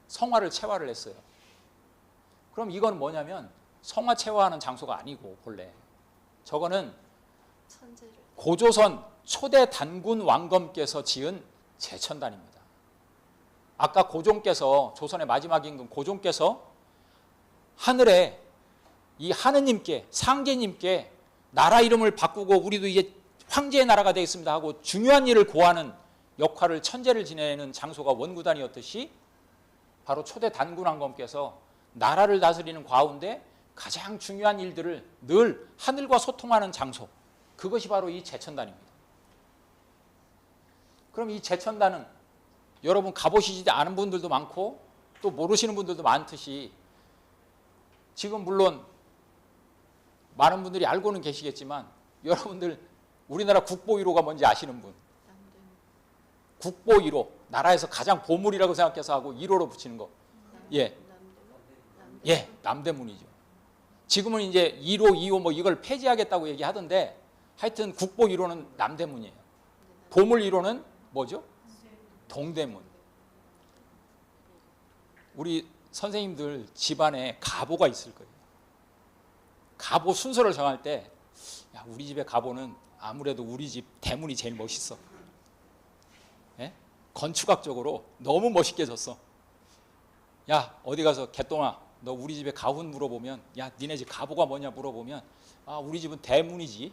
성화를 채화를 했어요. 그럼 이건 뭐냐면 성화 채화하는 장소가 아니고 본래 저거는 고조선 초대 단군 왕검께서 지은 제천단입니다. 아까 고종께서 조선의 마지막 임금 고종께서 하늘에 이 하느님께 상제님께 나라 이름을 바꾸고 우리도 이제 황제의 나라가 되겠습니다 하고 중요한 일을 고하는 역할을 천재를 지내는 장소가 원구단이었듯이 바로 초대 단군 왕검께서 나라를 다스리는 가운데 가장 중요한 일들을 늘 하늘과 소통하는 장소, 그것이 바로 이 제천단입니다. 그럼 이 제천단은 여러분 가보시지 않은 분들도 많고 또 모르시는 분들도 많듯이 지금 물론 많은 분들이 알고는 계시겠지만 여러분들 우리나라 국보 1호가 뭔지 아시는 분? 국보 1호, 나라에서 가장 보물이라고 생각해서 하고 1호로 붙이는 거. 예, 남대문이죠. 지금은 이제 1호, 2호 뭐 이걸 폐지하겠다고 얘기하던데 하여튼 국보 1호는 남대문이에요. 보물 1호는 뭐죠? 동대문. 우리 선생님들 집안에 가보가 있을 거예요. 가보 순서를 정할 때 야, 우리 집의 가보는 아무래도 우리 집 대문이 제일 멋있어. 예? 건축학적으로 너무 멋있게 졌어. 야, 어디 가서 개똥아 너 우리 집에 가훈 물어보면 야 니네 집 가보가 뭐냐 물어보면 아 우리 집은 대문이지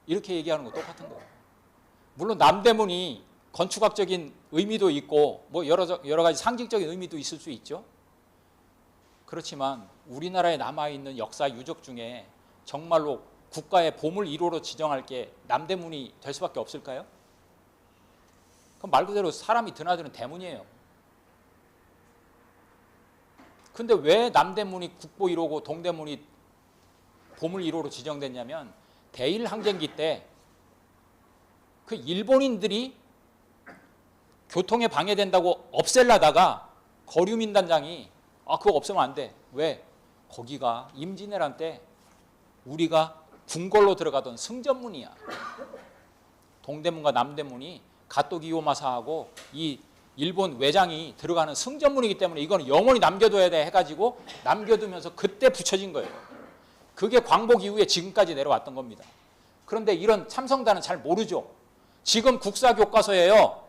이렇게 얘기하는 거 똑같은 거예요. 물론 남대문이 건축학적인 의미도 있고 뭐 여러 가지 상징적인 의미도 있을 수 있죠. 그렇지만 우리나라에 남아있는 역사 유적 중에 정말로 국가의 보물 1호로 지정할 게 남대문이 될 수밖에 없을까요? 그럼 말 그대로 사람이 드나드는 대문이에요. 근데 왜 남대문이 국보 1호고 동대문이 보물 1호로 지정됐냐면 대일 항쟁기 때 그 일본인들이 교통에 방해된다고 없앨라다가 거류민단장이 그거 없으면 안 돼. 왜? 거기가 임진왜란 때 우리가 궁궐로 들어가던 승전문이야. 동대문과 남대문이 가토 기요마사하고 이 일본 외장이 들어가는 승전문이기 때문에 이거는 영원히 남겨둬야 돼 해가지고 남겨두면서 그때 붙여진 거예요. 그게 광복 이후에 지금까지 내려왔던 겁니다. 그런데 이런 참성단은 잘 모르죠. 지금 국사교과서에요.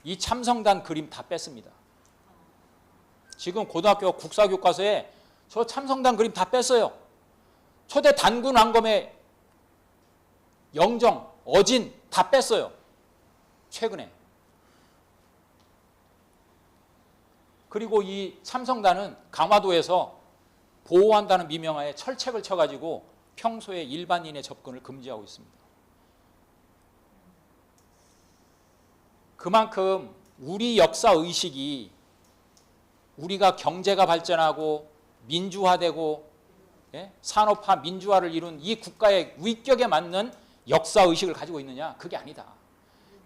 이 참성단 그림 다 뺐습니다. 지금 고등학교 국사교과서에 저 참성단 그림 다 뺐어요. 초대 단군 왕검의 영정, 어진 다 뺐어요. 최근에. 그리고 이 참성단은 강화도에서 보호한다는 미명하에 철책을 쳐가지고 평소에 일반인의 접근을 금지하고 있습니다. 그만큼 우리 역사 의식이 우리가 경제가 발전하고 민주화되고 산업화 민주화를 이룬 이 국가의 위격에 맞는 역사 의식을 가지고 있느냐? 그게 아니다.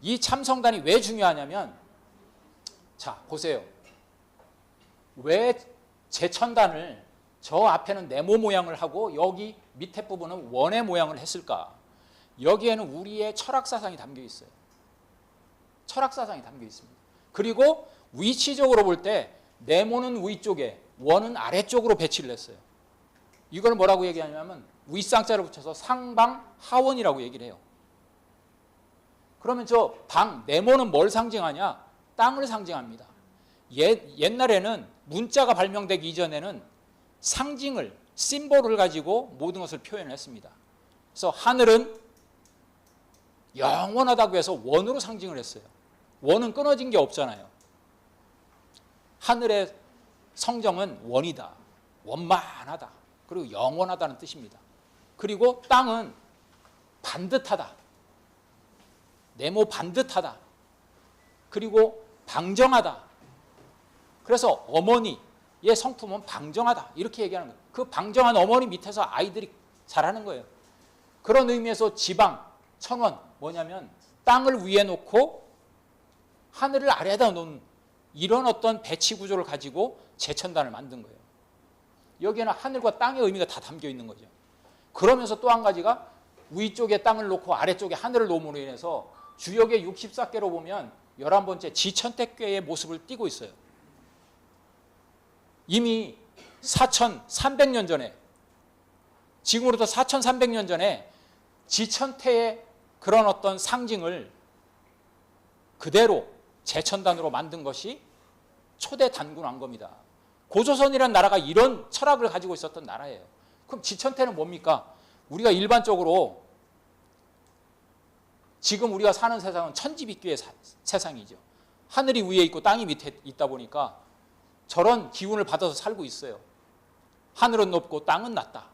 이 참성단이 왜 중요하냐면, 자 보세요. 왜 제천단을 저 앞에는 네모 모양을 하고 여기 밑에 부분은 원의 모양을 했을까? 여기에는 우리의 철학사상이 담겨 있어요. 철학사상이 담겨 있습니다. 그리고 위치적으로 볼 때 네모는 위쪽에 원은 아래쪽으로 배치를 했어요. 이걸 뭐라고 얘기하냐면 윗상자를 붙여서 상방하원이라고 얘기를 해요. 그러면 저 네모는 뭘 상징하냐? 땅을 상징합니다. 옛날에는 문자가 발명되기 이전에는 상징을, 심볼을 가지고 모든 것을 표현했습니다. 그래서 하늘은 영원하다고 해서 원으로 상징을 했어요. 원은 끊어진 게 없잖아요. 하늘의 성정은 원이다. 원만하다. 그리고 영원하다는 뜻입니다. 그리고 땅은 반듯하다. 네모 반듯하다. 그리고 방정하다. 그래서 어머니의 성품은 방정하다. 이렇게 얘기하는 거예요. 그 방정한 어머니 밑에서 아이들이 자라는 거예요. 그런 의미에서 지방, 천원 뭐냐면 땅을 위에 놓고 하늘을 아래에다 놓은 이런 어떤 배치 구조를 가지고 제천단을 만든 거예요. 여기에는 하늘과 땅의 의미가 다 담겨 있는 거죠. 그러면서 또 한 가지가 위쪽에 땅을 놓고 아래쪽에 하늘을 놓음으로 인해서 주역의 64궤로 보면 11번째 지천택궤의 모습을 띠고 있어요. 이미 4,300년 전에, 지금으로부터 4,300년 전에 지천태의 그런 어떤 상징을 그대로 제천단으로 만든 것이 초대 단군 왕검이다. 고조선이라는 나라가 이런 철학을 가지고 있었던 나라예요. 그럼 지천태는 뭡니까? 우리가 일반적으로 지금 우리가 사는 세상은 천지비교의 세상이죠. 하늘이 위에 있고 땅이 밑에 있다 보니까 저런 기운을 받아서 살고 있어요. 하늘은 높고 땅은 낮다.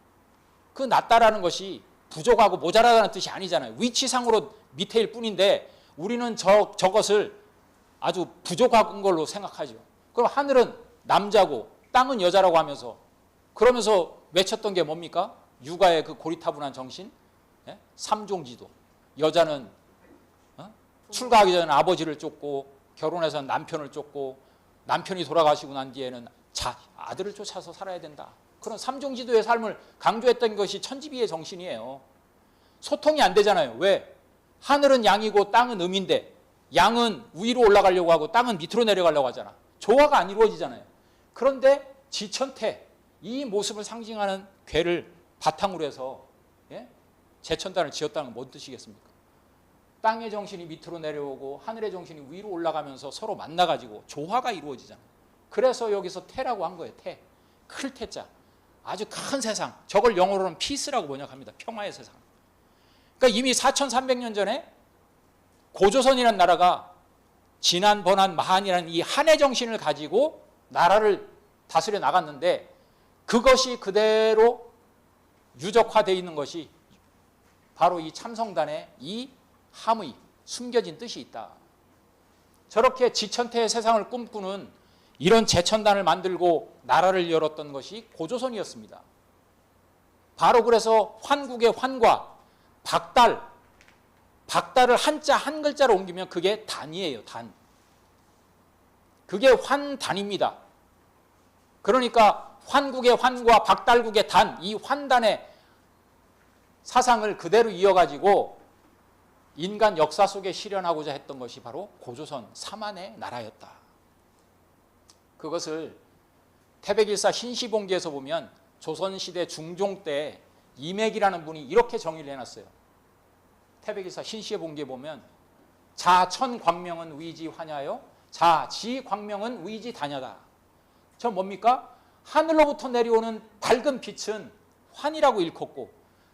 그 낮다라는 것이 부족하고 모자라다는 뜻이 아니잖아요. 위치상으로 밑에일 뿐인데 우리는 저것을 아주 부족한 걸로 생각하죠. 그럼 하늘은 남자고 땅은 여자라고 하면서 그러면서 외쳤던 게 뭡니까? 육아의 그 고리타분한 정신, 삼종지도. 여자는 출가하기 전에 아버지를 쫓고 결혼해서 남편을 쫓고 남편이 돌아가시고 난 뒤에는 아들을 쫓아서 살아야 된다. 그런 삼종지도의 삶을 강조했던 것이 천지비의 정신이에요. 소통이 안 되잖아요. 왜? 하늘은 양이고 땅은 음인데 양은 위로 올라가려고 하고 땅은 밑으로 내려가려고 하잖아. 조화가 안 이루어지잖아요. 그런데 지천태, 이 모습을 상징하는 궤를 바탕으로 해서 제천단을 지었다는 건 뭔 뜻이겠습니까? 땅의 정신이 밑으로 내려오고 하늘의 정신이 위로 올라가면서 서로 만나가지고 조화가 이루어지잖아요. 그래서 여기서 태라고 한 거예요. 태. 클 태자. 아주 큰 세상. 저걸 영어로는 피스라고 번역합니다. 평화의 세상. 그러니까 이미 4,300년 전에 고조선이라는 나라가 진한, 번한, 마한이라는 이 한의 정신을 가지고 나라를 다스려 나갔는데 그것이 그대로 유적화되어 있는 것이 바로 이 참성단의 이 함의 숨겨진 뜻이 있다. 저렇게 지천태의 세상을 꿈꾸는 이런 제천단을 만들고 나라를 열었던 것이 고조선이었습니다. 바로 그래서 환국의 환과 박달을 한자 한 글자로 옮기면 그게 단이에요. 단. 그게 환단입니다. 그러니까 환국의 환과 박달국의 단, 이 환단의 사상을 그대로 이어가지고 인간 역사 속에 실현하고자 했던 것이 바로 고조선 삼한의 나라였다. 그것을 태백일사 신시봉기에서 보면 조선시대 중종 때 이맥이라는 분이 이렇게 정의를 해놨어요. 태백일사 신시봉기에 보면 자천광명은 위지환야요 자지광명은 위지단야다. 저 뭡니까? 하늘로부터 내려오는 밝은 빛은 환이라고 일컫고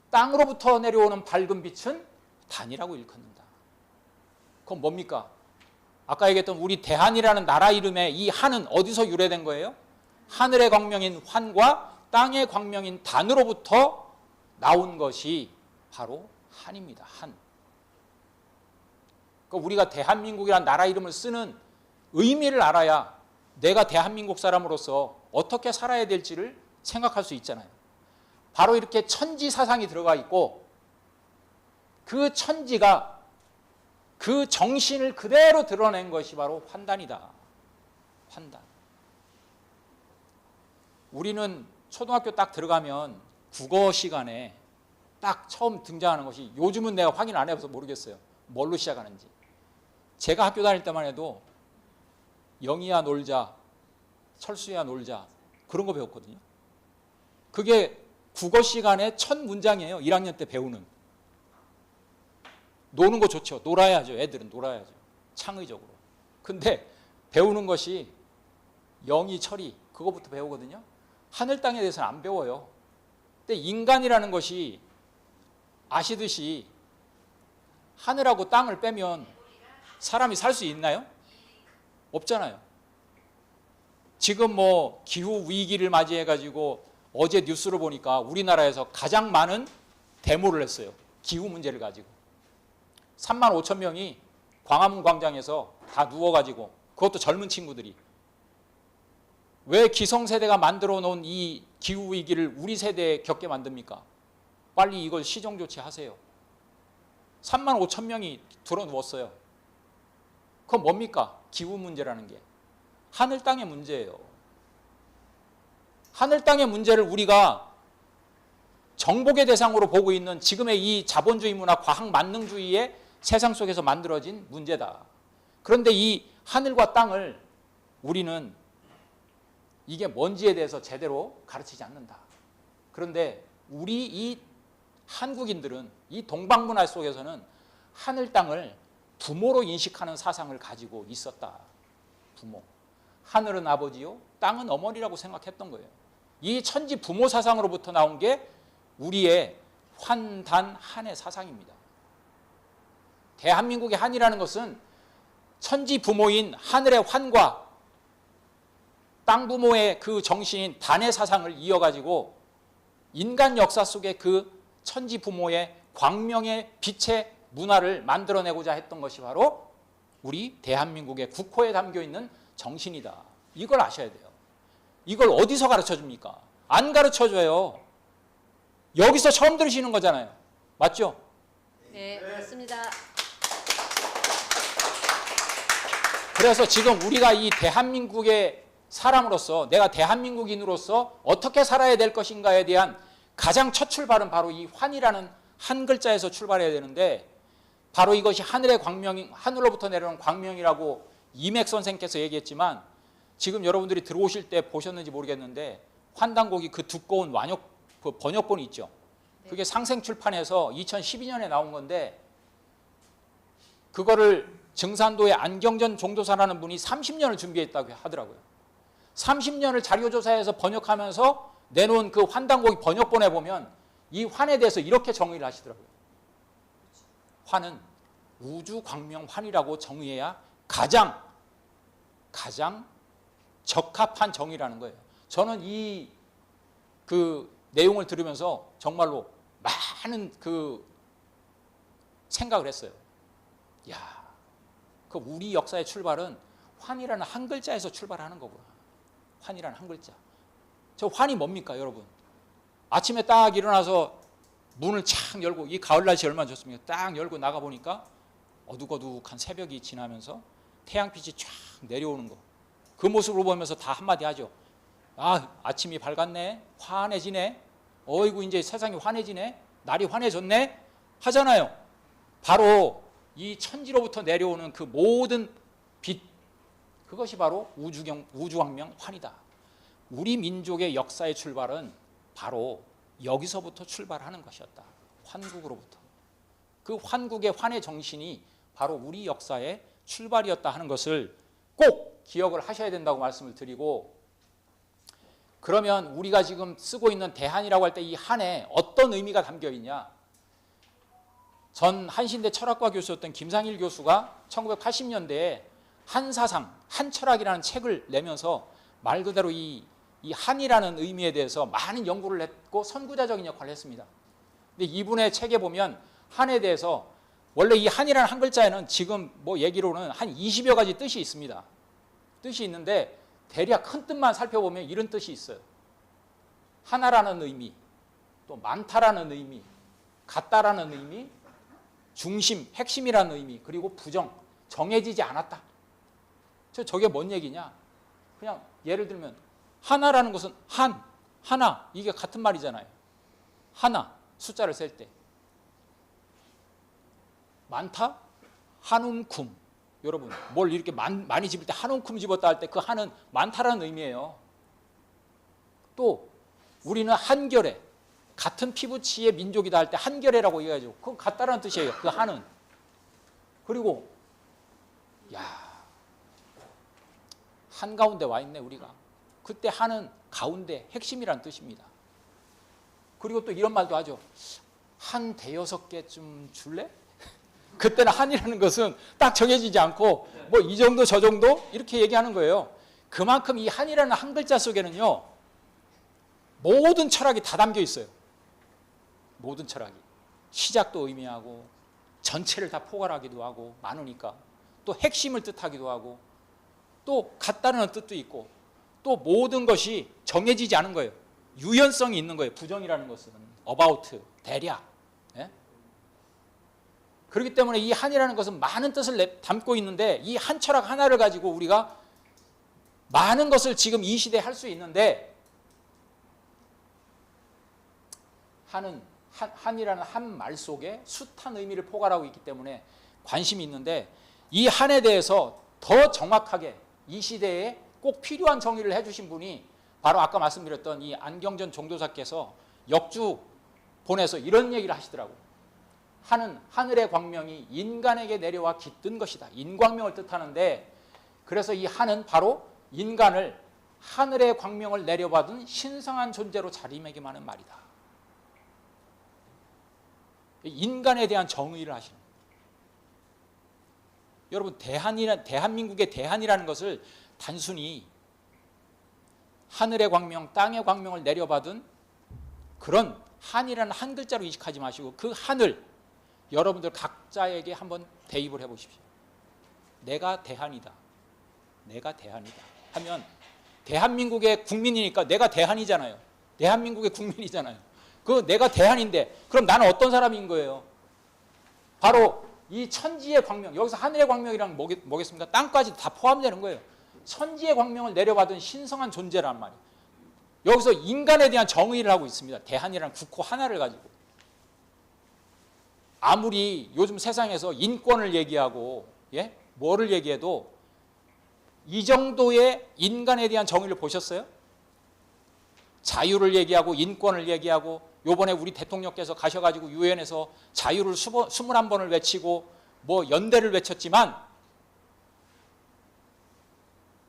땅으로부터 내려오는 밝은 빛은 단이라고 일컫는다. 그건 뭡니까? 아까 얘기했던 우리 대한이라는 나라 이름의 이 한은 어디서 유래된 거예요? 하늘의 광명인 환과 땅의 광명인 단으로부터 나온 것이 바로 한입니다. 한. 그러니까 우리가 대한민국이라는 나라 이름을 쓰는 의미를 알아야 내가 대한민국 사람으로서 어떻게 살아야 될지를 생각할 수 있잖아요. 바로 이렇게 천지 사상이 들어가 있고 그 천지가 그 정신을 그대로 드러낸 것이 바로 환단이다. 환단. 우리는 초등학교 딱 들어가면 국어 시간에 딱 처음 등장하는 것이, 요즘은 내가 확인 안 해봐서 모르겠어요. 뭘로 시작하는지. 제가 학교 다닐 때만 해도 영희야 놀자, 철수야 놀자, 그런 거 배웠거든요. 그게 국어 시간의 첫 문장이에요. 1학년 때 배우는. 노는 거 좋죠. 놀아야죠. 애들은 놀아야죠. 창의적으로. 근데 배우는 것이 영희, 철이, 그거부터 배우거든요. 하늘 땅에 대해서는 안 배워요. 근데 인간이라는 것이 아시듯이 하늘하고 땅을 빼면 사람이 살 수 있나요? 없잖아요. 지금 뭐 기후 위기를 맞이해 가지고 어제 뉴스를 보니까 우리나라에서 가장 많은 데모를 했어요. 기후 문제를 가지고. 3만 5천 명이 광화문 광장에서 다 누워가지고, 그것도 젊은 친구들이. 왜 기성세대가 만들어 놓은 이 기후 위기를 우리 세대에 겪게 만듭니까? 빨리 이걸 시정 조치하세요. 3만 5천 명이 들어 누웠어요. 그건 뭡니까? 기후 문제라는 게. 하늘 땅의 문제예요. 하늘 땅의 문제를 우리가 정복의 대상으로 보고 있는 지금의 이 자본주의 문화, 과학 만능주의의 세상 속에서 만들어진 문제다. 그런데 이 하늘과 땅을 우리는 이게 뭔지에 대해서 제대로 가르치지 않는다. 그런데 우리 이 한국인들은 이 동방문화 속에서는 하늘 땅을 부모로 인식하는 사상을 가지고 있었다. 부모. 하늘은 아버지요, 땅은 어머니라고 생각했던 거예요. 이 천지 부모 사상으로부터 나온 게 우리의 환단 한의 사상입니다. 대한민국의 한이라는 것은 천지 부모인 하늘의 환과 땅 부모의 그 정신인 단의 사상을 이어가지고 인간 역사 속에 그 천지 부모의 광명의 빛의 문화를 만들어내고자 했던 것이 바로 우리 대한민국의 국호에 담겨있는 정신이다. 이걸 아셔야 돼요. 이걸 어디서 가르쳐 줍니까? 안 가르쳐 줘요. 여기서 처음 들으시는 거잖아요. 맞죠? 네, 맞습니다. 그래서 지금 우리가 이 대한민국의 사람으로서, 내가 대한민국인으로서 어떻게 살아야 될 것인가에 대한 가장 첫 출발은 바로 이 환이라는 한 글자에서 출발해야 되는데, 바로 이것이 하늘의 광명, 하늘로부터 내려오는 광명이라고 이맥 선생께서 얘기했지만, 지금 여러분들이 들어오실 때 보셨는지 모르겠는데 환단곡이 그 두꺼운 완역, 그 번역본이 있죠. 그게 상생출판에서 2012년에 나온 건데, 그거를 증산도의 안경전 종도사라는 분이 30년을 준비했다고 하더라고요. 30년을 자료조사해서 번역하면서 내놓은 그 환단곡이 번역본에 보면 이 환에 대해서 이렇게 정의를 하시더라고요. 환은 우주광명환이라고 정의해야 가장 적합한 정의라는 거예요. 저는 이 그 내용을 들으면서 정말로 많은 그 생각을 했어요. 야, 그 우리 역사의 출발은 환이라는 한 글자에서 출발하는 거구나. 환이라는 한 글자. 저 환이 뭡니까, 여러분? 아침에 딱 일어나서 문을 착 열고, 이 가을 날씨 얼마나 좋습니까? 딱 열고 나가 보니까 어둑어둑한 새벽이 지나면서 태양빛이 쫙 내려오는 거. 그 모습을 보면서 다 한마디 하죠. 아침이 밝았네, 환해지네, 어이구 이제 세상이 환해지네, 날이 환해졌네 하잖아요. 바로 이 천지로부터 내려오는 그 모든 빛, 그것이 바로 우주혁명 환이다. 우리 민족의 역사의 출발은 바로 여기서부터 출발하는 것이었다. 환국으로부터. 그 환국의 환의 정신이 바로 우리 역사의 출발이었다 하는 것을 꼭 기억을 하셔야 된다고 말씀을 드리고, 그러면 우리가 지금 쓰고 있는 대한이라고 할 때 이 한에 어떤 의미가 담겨 있냐? 전 한신대 철학과 교수였던 김상일 교수가 1980년대에 한사상, 한철학이라는 책을 내면서 말 그대로 이 한이라는 의미에 대해서 많은 연구를 했고 선구자적인 역할을 했습니다. 근데 이분의 책에 보면 한에 대해서, 원래 이 한이라는 한 글자에는 지금 뭐 얘기로는 한 20여 가지 뜻이 있습니다. 뜻이 있는데 대략 큰 뜻만 살펴보면 이런 뜻이 있어요. 하나라는 의미, 또 많다라는 의미, 같다라는 의미, 중심, 핵심이라는 의미, 그리고 부정, 정해지지 않았다. 저게 뭔 얘기냐? 그냥 예를 들면 하나라는 것은 하나, 이게 같은 말이잖아요. 하나, 숫자를 셀 때. 많다? 한움큼. 여러분, 뭘 이렇게 많이 집을 때 한움큼 집었다 할 때 그 한은 많다라는 의미예요. 또 우리는 한결에, 같은 피부치의 민족이다 할 때 한결에라고 얘기하죠. 그건 같다라는 뜻이에요. 그 한은. 그리고 한가운데 와 있네 우리가. 그때 한은 가운데, 핵심이라는 뜻입니다. 그리고 또 이런 말도 하죠. 한 대여섯 개쯤 줄래? 그때는 한이라는 것은 딱 정해지지 않고 뭐 이 정도 저 정도 이렇게 얘기하는 거예요. 그만큼 이 한이라는 한 글자 속에는요, 모든 철학이 다 담겨 있어요. 모든 철학이. 시작도 의미하고 전체를 다 포괄하기도 하고 많으니까, 또 핵심을 뜻하기도 하고, 또 같다는 뜻도 있고, 또 모든 것이 정해지지 않은 거예요. 유연성이 있는 거예요. 부정이라는 것은 about, 대략. 예? 그렇기 때문에 이 한이라는 것은 많은 뜻을 담고 있는데, 이 한 철학 하나를 가지고 우리가 많은 것을 지금 이 시대에 할 수 있는데, 한이라는 한 말 속에 숱한 의미를 포괄하고 있기 때문에 관심이 있는데, 이 한에 대해서 더 정확하게 이 시대에 꼭 필요한 정의를 해주신 분이 바로 아까 말씀드렸던 이 안경전 종도사께서 역주 본에서 이런 얘기를 하시더라고요. 한은 하늘의 광명이 인간에게 내려와 깃든 것이다. 인광명을 뜻하는데, 그래서 이 한은 바로 인간을 하늘의 광명을 내려받은 신성한 존재로 자리매김하는 말이다. 인간에 대한 정의를 하시는 거예요. 여러분, 대한민국의 대한이라는 것을 단순히 하늘의 광명, 땅의 광명을 내려받은 그런 한이라는 한 글자로 인식하지 마시고, 그 한을 여러분들 각자에게 한번 대입을 해보십시오. 내가 대한이다. 내가 대한이다 하면, 대한민국의 국민이니까 내가 대한이잖아요. 대한민국의 국민이잖아요. 그 내가 대한인데 그럼 나는 어떤 사람인 거예요? 바로 이 천지의 광명, 여기서 하늘의 광명이란 뭐겠습니까? 땅까지 다 포함되는 거예요. 천지의 광명을 내려받은 신성한 존재란 말이에요. 여기서 인간에 대한 정의를 하고 있습니다. 대한이라는 국호 하나를 가지고. 아무리 요즘 세상에서 인권을 얘기하고 뭐를 얘기해도 이 정도의 인간에 대한 정의를 보셨어요? 자유를 얘기하고 인권을 얘기하고, 요번에 우리 대통령께서 가셔가지고 유엔에서 자유를 21번을 외치고 뭐 연대를 외쳤지만,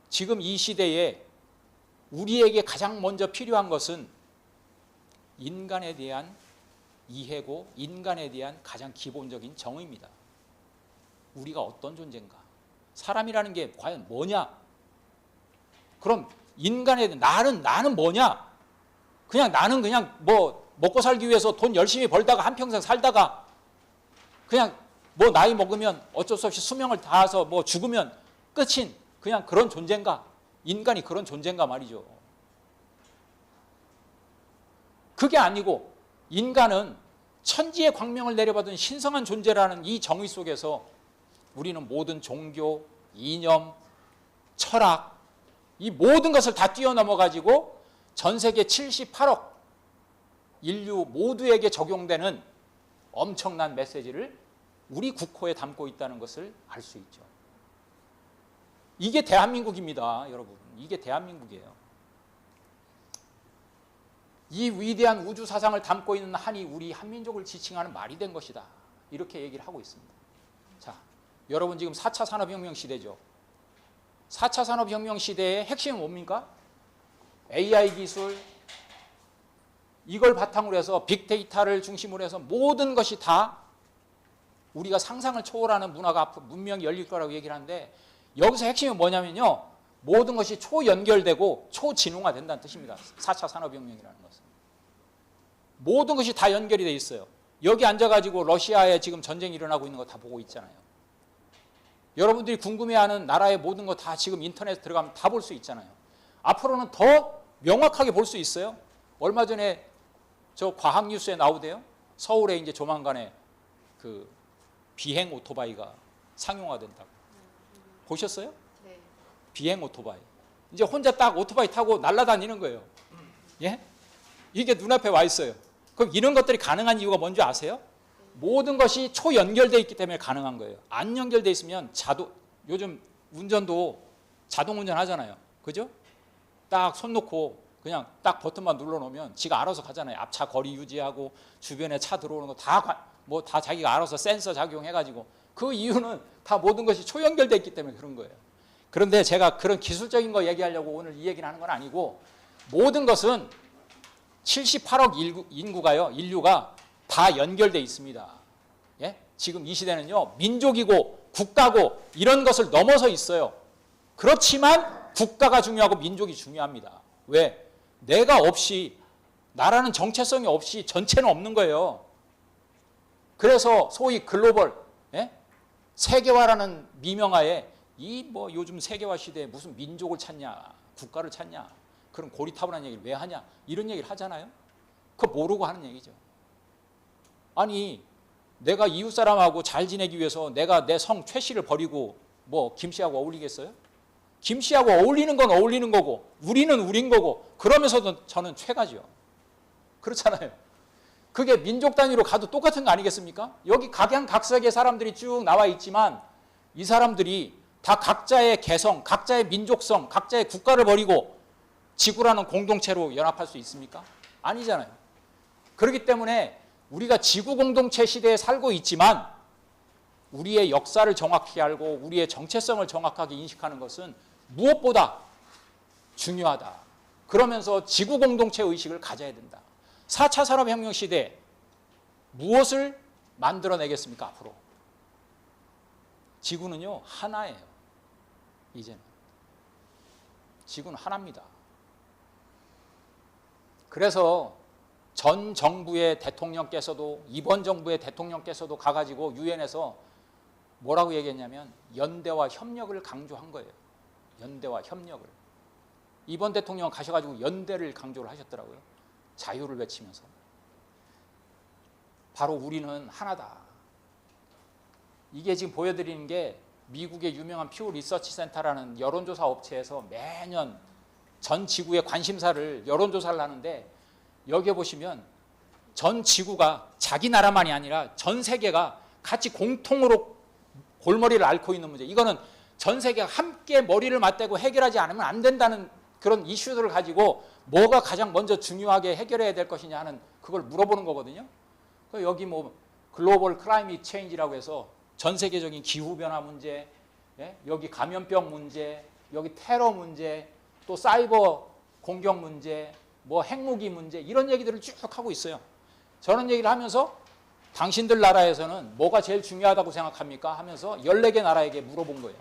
지금 이 시대에 우리에게 가장 먼저 필요한 것은 인간에 대한 이해고, 인간에 대한 가장 기본적인 정의입니다. 우리가 어떤 존재인가? 사람이라는 게 과연 뭐냐? 그럼 인간에 대한 나는 뭐냐? 그냥 나는 그냥 뭐 먹고 살기 위해서 돈 열심히 벌다가 한평생 살다가 그냥 뭐 나이 먹으면 어쩔 수 없이 수명을 다해서 뭐 죽으면 끝인 그냥 그런 존재인가? 인간이 그런 존재인가 말이죠. 그게 아니고 인간은 천지의 광명을 내려받은 신성한 존재라는 이 정의 속에서 우리는 모든 종교, 이념, 철학, 이 모든 것을 다 뛰어넘어 가지고 전 세계 78억 인류 모두에게 적용되는 엄청난 메시지를 우리 국호에 담고 있다는 것을 알 수 있죠. 이게 대한민국입니다, 여러분. 이게 대한민국이에요. 이 위대한 우주 사상을 담고 있는 한이 우리 한민족을 지칭하는 말이 된 것이다. 이렇게 얘기를 하고 있습니다. 자, 여러분 지금 4차 산업혁명 시대죠. 4차 산업혁명 시대의 핵심은 뭡니까? AI 기술, 이걸 바탕으로 해서 빅데이터를 중심으로 해서 모든 것이 다 우리가 상상을 초월하는 문명이 열릴 거라고 얘기를 하는데, 여기서 핵심이 뭐냐면요, 모든 것이 초연결되고 초진흥화된다는 뜻입니다. 4차 산업혁명이라는 것은. 모든 것이 다 연결이 돼 있어요. 여기 앉아가지고 러시아에 지금 전쟁이 일어나고 있는 거 다 보고 있잖아요. 여러분들이 궁금해하는 나라의 모든 거 다 지금 인터넷에 들어가면 다 볼 수 있잖아요. 앞으로는 더 명확하게 볼 수 있어요. 얼마 전에 저 과학 뉴스에 나오대요. 서울에 이제 조만간에 그 비행 오토바이가 상용화된다고. 보셨어요? 네. 비행 오토바이. 이제 혼자 딱 오토바이 타고 날아다니는 거예요. 예? 이게 눈앞에 와 있어요. 그럼 이런 것들이 가능한 이유가 뭔지 아세요? 모든 것이 초연결되어 있기 때문에 가능한 거예요. 안 연결되어 있으면 요즘 운전도 자동 운전 하잖아요. 그죠? 딱 손 놓고 그냥 딱 버튼만 눌러놓으면 지가 알아서 가잖아요. 앞차 거리 유지하고 주변에 차 들어오는 거 다 자기가 알아서 센서 작용해가지고. 그 이유는 다 모든 것이 초연결되어 있기 때문에 그런 거예요. 그런데 제가 그런 기술적인 거 얘기하려고 오늘 이 얘기를 하는 건 아니고, 모든 것은 78억 인류가 다 연결되어 있습니다. 예? 지금 이 시대는요, 민족이고 국가고 이런 것을 넘어서 있어요. 그렇지만 국가가 중요하고 민족이 중요합니다. 왜? 내가 없이, 나라는 정체성이 없이 전체는 없는 거예요. 그래서 소위 글로벌, 예? 세계화라는 미명하에 요즘 세계화 시대에 무슨 민족을 찾냐, 국가를 찾냐, 그런 고리타분한 얘기를 왜 하냐, 이런 얘기를 하잖아요. 그거 모르고 하는 얘기죠. 아니, 내가 이웃 사람하고 잘 지내기 위해서 내가 내 성 최 씨를 버리고 김 씨하고 어울리겠어요? 김 씨하고 어울리는 건 어울리는 거고 우리는 우린 거고, 그러면서도 저는 최가죠. 그렇잖아요. 그게 민족 단위로 가도 똑같은 거 아니겠습니까? 여기 각양각색의 사람들이 쭉 나와 있지만 이 사람들이 다 각자의 개성, 각자의 민족성, 각자의 국가를 버리고 지구라는 공동체로 연합할 수 있습니까? 아니잖아요. 그렇기 때문에 우리가 지구 공동체 시대에 살고 있지만 우리의 역사를 정확히 알고 우리의 정체성을 정확하게 인식하는 것은 무엇보다 중요하다. 그러면서 지구 공동체 의식을 가져야 된다. 4차 산업혁명 시대에 무엇을 만들어내겠습니까, 앞으로? 지구는요, 하나예요. 이제는. 지구는 하나입니다. 그래서 전 정부의 대통령께서도, 이번 정부의 대통령께서도 가가지고 유엔에서 뭐라고 얘기했냐면 연대와 협력을 강조한 거예요. 연대와 협력을. 이번 대통령 가셔가지고 연대를 강조를 하셨더라고요. 자유를 외치면서. 바로 우리는 하나다. 이게 지금 보여드리는 게 미국의 유명한 퓨 리서치 센터라는 여론조사 업체에서 매년 전 지구의 관심사를 여론조사를 하는데, 여기에 보시면 전 지구가, 자기 나라만이 아니라 전 세계가 같이 공통으로 골머리를 앓고 있는 문제, 이거는 전 세계가 함께 머리를 맞대고 해결하지 않으면 안 된다는 그런 이슈들을 가지고 뭐가 가장 먼저 중요하게 해결해야 될 것이냐 하는, 그걸 물어보는 거거든요. 여기 글로벌 클라이밋 체인지라고 해서 전 세계적인 기후변화 문제, 예? 여기 감염병 문제, 여기 테러 문제, 또 사이버 공격 문제, 핵무기 문제, 이런 얘기들을 쭉 하고 있어요. 저런 얘기를 하면서 당신들 나라에서는 뭐가 제일 중요하다고 생각합니까? 하면서 14개 나라에게 물어본 거예요.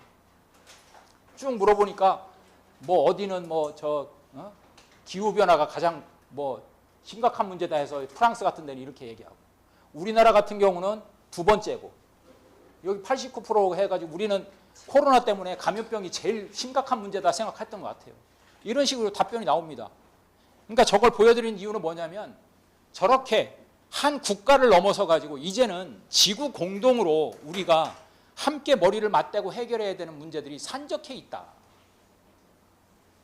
쭉 물어보니까 어디는 기후변화가 가장 심각한 문제다 해서 프랑스 같은 데는 이렇게 얘기하고, 우리나라 같은 경우는 두 번째고, 여기 89% 해가지고 우리는 코로나 때문에 감염병이 제일 심각한 문제다 생각했던 것 같아요. 이런 식으로 답변이 나옵니다. 그러니까 저걸 보여드린 이유는 뭐냐면, 저렇게 한 국가를 넘어서 가지고 이제는 지구 공동으로 우리가 함께 머리를 맞대고 해결해야 되는 문제들이 산적해 있다.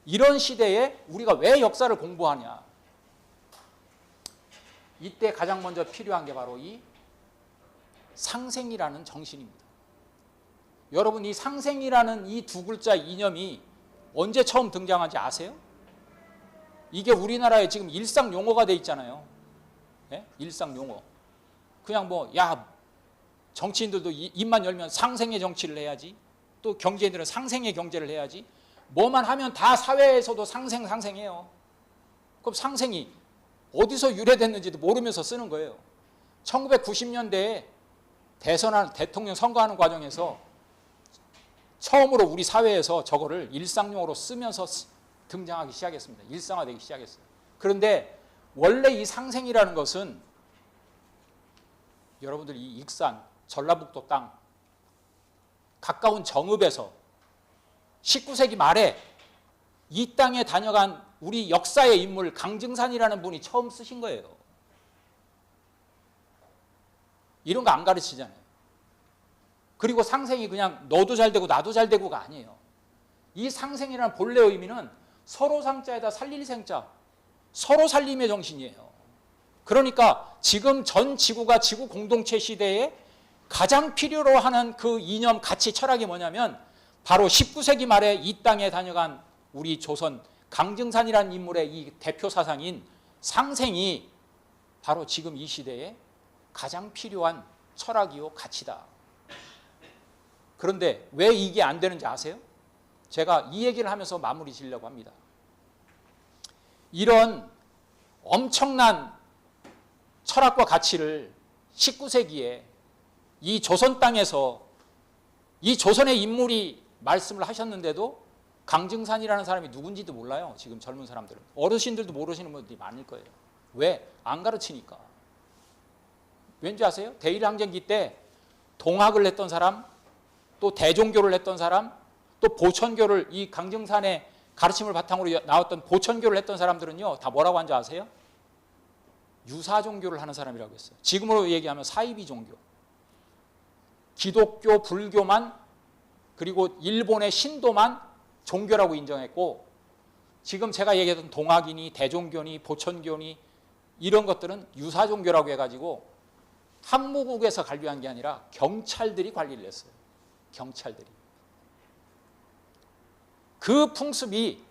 이런 시대에 우리가 왜 역사를 공부하냐? 이때 가장 먼저 필요한 게 바로 이 상생이라는 정신입니다. 여러분, 이 상생이라는 이 두 글자 이념이 언제 처음 등장한지 아세요? 이게 우리나라에 지금 일상 용어가 돼 있잖아요. 네? 일상 용어. 그냥 뭐, 야, 정치인들도 입만 열면 상생의 정치를 해야지. 또 경제인들은 상생의 경제를 해야지. 뭐만 하면 다 사회에서도 상생해요. 그럼 상생이 어디서 유래됐는지도 모르면서 쓰는 거예요. 1990년대에 대통령 선거하는 과정에서 처음으로 우리 사회에서 저거를 일상용어로 쓰면서 등장하기 시작했습니다. 일상화되기 시작했어요. 그런데 원래 이 상생이라는 것은 여러분들 이 익산, 전라북도 땅, 가까운 정읍에서 19세기 말에 이 땅에 다녀간 우리 역사의 인물 강증산이라는 분이 처음 쓰신 거예요. 이런 거 안 가르치잖아요. 그리고 상생이 그냥 너도 잘 되고 나도 잘 되고가 아니에요. 이 상생이라는 본래 의미는 서로 상자에다 살릴 생자, 서로 살림의 정신이에요. 그러니까 지금 전 지구가 지구 공동체 시대에 가장 필요로 하는 그 이념, 가치, 철학이 뭐냐면 바로 19세기 말에 이 땅에 다녀간 우리 조선 강증산이라는 인물의 이 대표 사상인 상생이 바로 지금 이 시대에 가장 필요한 철학이요 가치다. 그런데 왜 이게 안 되는지 아세요? 제가 이 얘기를 하면서 마무리 지으려고 합니다. 이런 엄청난 철학과 가치를 19세기에 이 조선 땅에서 이 조선의 인물이 말씀을 하셨는데도 강증산이라는 사람이 누군지도 몰라요. 지금 젊은 사람들은. 어르신들도 모르시는 분들이 많을 거예요. 왜? 안 가르치니까. 왠지 아세요? 대일항쟁기 때 동학을 했던 사람, 또 대종교를 했던 사람, 또 보천교를 이 강증산의 가르침을 바탕으로 나왔던 보천교를 했던 사람들은요, 다 뭐라고 한 줄 아세요? 유사종교를 하는 사람이라고 했어요. 지금으로 얘기하면 사이비 종교. 기독교, 불교만, 그리고 일본의 신도만 종교라고 인정했고, 지금 제가 얘기했던 동학이니 대종교니 보천교니 이런 것들은 유사종교라고 해가지고 한무국에서 관리한 게 아니라 경찰들이 관리를 했어요. 경찰들이. 그 풍습이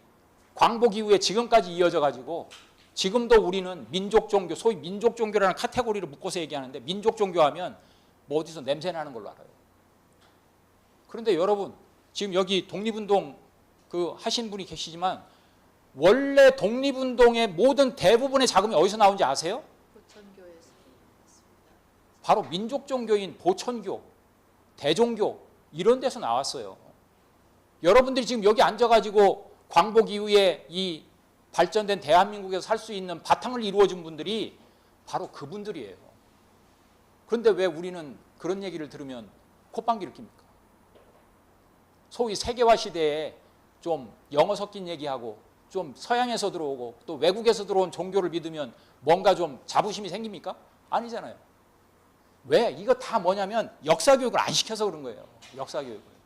광복 이후에 지금까지 이어져 가지고 지금도 우리는 민족종교, 소위 민족종교라는 카테고리를 묶어서 얘기하는데 민족종교하면 뭐 어디서 냄새 나는 걸로 알아요. 그런데 여러분, 지금 여기 독립운동 그 하신 분이 계시지만 원래 독립운동의 모든 대부분의 자금이 어디서 나온지 아세요? 보천교에서 바로 민족종교인 보천교, 대종교 이런 데서 나왔어요. 여러분들이 지금 여기 앉아가지고 광복 이후에 이 발전된 대한민국에서 살 수 있는 바탕을 이루어준 분들이 바로 그분들이에요. 그런데 왜 우리는 그런 얘기를 들으면 콧방귀를 낍니까? 소위 세계화 시대에 좀 영어 섞인 얘기하고 좀 서양에서 들어오고 또 외국에서 들어온 종교를 믿으면 뭔가 좀 자부심이 생깁니까? 아니잖아요. 왜? 이거 다 뭐냐면 역사교육을 안 시켜서 그런 거예요. 역사교육을.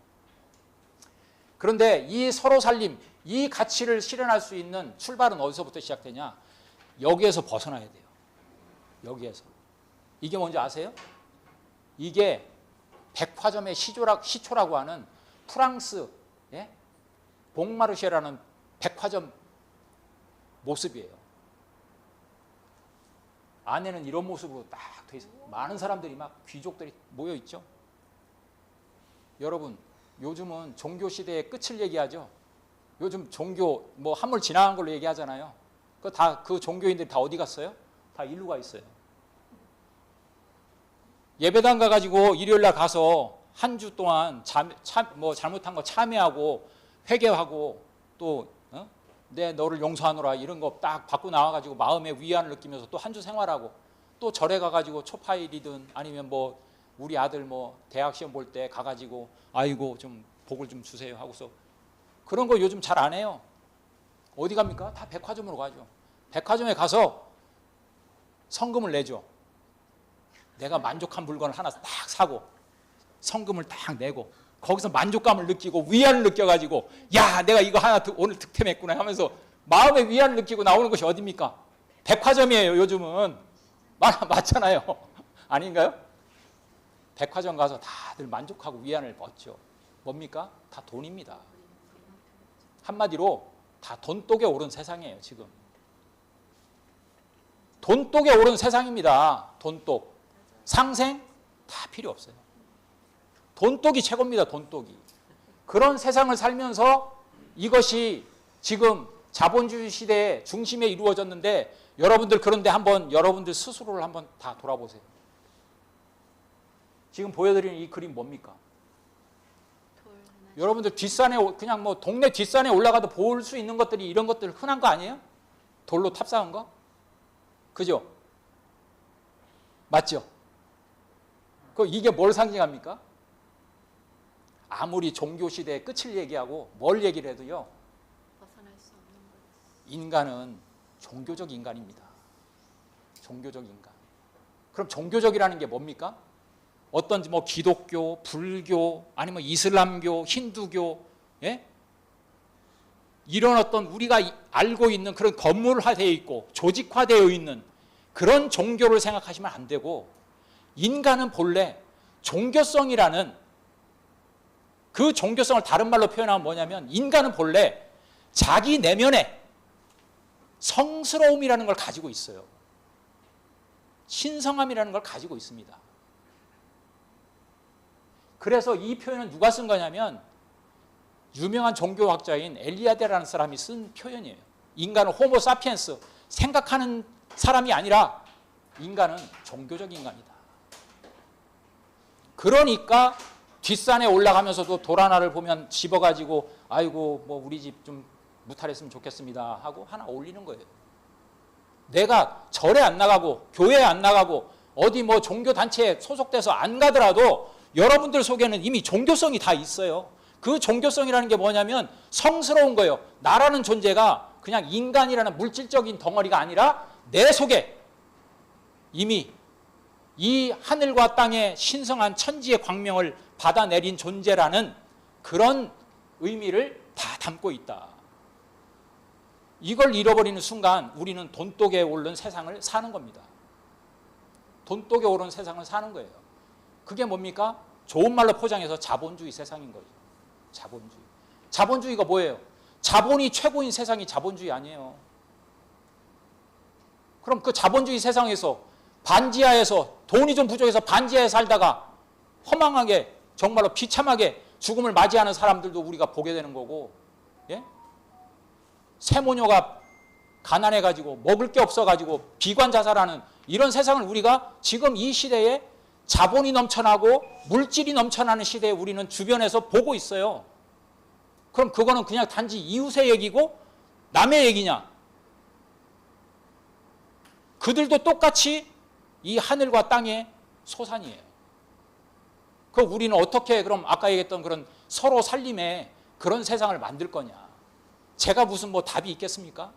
그런데 이 서로 살림, 이 가치를 실현할 수 있는 출발은 어디서부터 시작되냐? 여기에서 벗어나야 돼요. 여기에서. 이게 뭔지 아세요? 이게 백화점의 시초라고 하는 프랑스 봉마르쉐라는 백화점 모습이에요. 안에는 이런 모습으로 딱 돼 있어요. 많은 사람들이 막 귀족들이 모여 있죠. 여러분, 요즘은 종교 시대의 끝을 얘기하죠. 요즘 종교 뭐 한물 지나간 걸로 얘기하잖아요. 그 종교인들이 다 어디 갔어요? 다 일로 가 있어요. 예배당 가가지고 일요일 날 가서 한 주 동안 뭐 잘못한 거 참회하고 회개하고 또 내 너를 용서하노라 이런 거 딱 받고 나와가지고 마음의 위안을 느끼면서 또 한 주 생활하고 또 절에 가가지고 초파일이든 아니면 뭐 우리 아들 뭐 대학 시험 볼 때 가가지고 아이고 좀 복을 좀 주세요 하고서 그런 거 요즘 잘 안 해요. 어디 갑니까? 다 백화점으로 가죠. 백화점에 가서 성금을 내죠. 내가 만족한 물건을 하나 딱 사고 성금을 딱 내고 거기서 만족감을 느끼고 위안을 느껴가지고 야 내가 이거 하나 오늘 득템했구나 하면서 마음의 위안을 느끼고 나오는 것이 어딥니까? 백화점이에요. 요즘은 맞잖아요. 아닌가요? 백화점 가서 다들 만족하고 위안을 얻죠. 뭡니까? 다 돈입니다. 한마디로 다 돈독에 오른 세상이에요. 지금 돈독에 오른 세상입니다. 돈독. 상생 다 필요 없어요. 돈독이 최고입니다. 돈독이. 그런 세상을 살면서 이것이 지금 자본주의 시대의 중심에 이루어졌는데 여러분들 그런데 한번 여러분들 스스로를 한번 다 돌아보세요. 지금 보여드리는 이 그림 뭡니까? 여러분들 뒷산에 그냥 뭐 동네 뒷산에 올라가도 볼 수 있는 것들이 이런 것들 흔한 거 아니에요? 돌로 탑쌓은 거? 그죠? 맞죠? 이게 뭘 상징합니까? 아무리 종교 시대의 끝을 얘기하고 뭘 얘기를 해도요. 인간은 종교적 인간입니다. 종교적 인간. 그럼 종교적이라는 게 뭡니까? 어떤 뭐 기독교, 불교, 아니면 이슬람교, 힌두교, 예? 이런 어떤 우리가 알고 있는 그런 건물화되어 있고 조직화되어 있는 그런 종교를 생각하시면 안 되고 인간은 본래 종교성이라는 그 종교성을 다른 말로 표현하면 뭐냐면 인간은 본래 자기 내면에 성스러움이라는 걸 가지고 있어요. 신성함이라는 걸 가지고 있습니다. 그래서 이 표현은 누가 쓴 거냐면 유명한 종교학자인 엘리아데라는 사람이 쓴 표현이에요. 인간은 호모 사피엔스, 생각하는 사람이 아니라 인간은 종교적 인간이다. 그러니까 뒷산에 올라가면서도 돌 하나를 보면 집어가지고 아이고 뭐 우리 집 좀 무탈했으면 좋겠습니다 하고 하나 올리는 거예요. 내가 절에 안 나가고 교회에 안 나가고 어디 뭐 종교단체에 소속돼서 안 가더라도 여러분들 속에는 이미 종교성이 다 있어요. 그 종교성이라는 게 뭐냐면 성스러운 거예요. 나라는 존재가 그냥 인간이라는 물질적인 덩어리가 아니라 내 속에 이미 이 하늘과 땅의 신성한 천지의 광명을 받아내린 존재라는 그런 의미를 다 담고 있다. 이걸 잃어버리는 순간 우리는 돈독에 오른 세상을 사는 겁니다. 돈독에 오른 세상을 사는 거예요. 그게 뭡니까? 좋은 말로 포장해서 자본주의 세상인 거죠. 자본주의. 자본주의가 뭐예요? 자본이 최고인 세상이 자본주의 아니에요. 그럼 그 자본주의 세상에서 반지하에서 돈이 좀 부족해서 반지하에 살다가 허망하게 정말로 비참하게 죽음을 맞이하는 사람들도 우리가 보게 되는 거고, 예? 세모녀가 가난해가지고 먹을 게 없어가지고 비관자살하는 이런 세상을 우리가 지금 이 시대에 자본이 넘쳐나고 물질이 넘쳐나는 시대에 우리는 주변에서 보고 있어요. 그럼 그거는 그냥 단지 이웃의 얘기고 남의 얘기냐? 그들도 똑같이 이 하늘과 땅의 소산이에요. 그럼 우리는 어떻게 그럼 아까 얘기했던 그런 서로 살림의 그런 세상을 만들 거냐? 제가 무슨 뭐 답이 있겠습니까?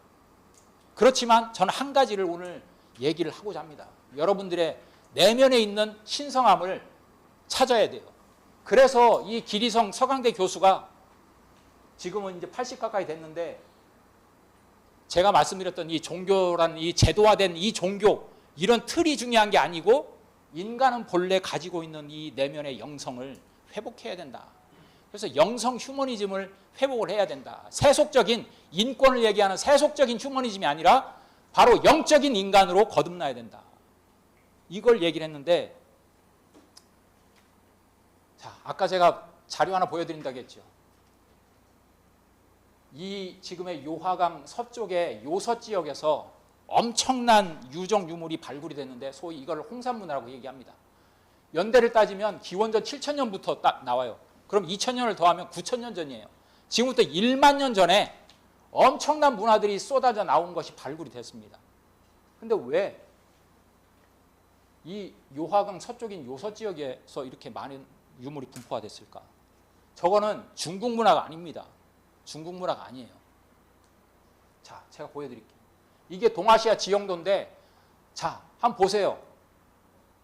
그렇지만 저는 한 가지를 오늘 얘기를 하고자 합니다. 여러분들의 내면에 있는 신성함을 찾아야 돼요. 그래서 이 기리성 서강대 교수가 지금은 이제 80 가까이 됐는데 제가 말씀드렸던 이 종교라는 이 제도화된 이 종교 이런 틀이 중요한 게 아니고 인간은 본래 가지고 있는 이 내면의 영성을 회복해야 된다. 그래서 영성 휴머니즘을 회복을 해야 된다. 세속적인 인권을 얘기하는 세속적인 휴머니즘이 아니라 바로 영적인 인간으로 거듭나야 된다. 이걸 얘기를 했는데 자, 아까 제가 자료 하나 보여드린다고 했죠. 이 지금의 요하강 서쪽의 요서 지역에서 엄청난 유적 유물이 발굴이 됐는데 소위 이걸 홍산문화라고 얘기합니다. 연대를 따지면 기원전 7000년부터 딱 나와요. 그럼 2000년을 더하면 9000년 전이에요. 지금부터 1만 년 전에 엄청난 문화들이 쏟아져 나온 것이 발굴이 됐습니다. 근데 왜 이 요하강 서쪽인 요서 지역에서 이렇게 많은 유물이 분포가 됐을까? 저거는 중국 문화가 아닙니다. 중국 문화가 아니에요. 자, 제가 보여드릴게요. 이게 동아시아 지형도인데 자, 한번 보세요.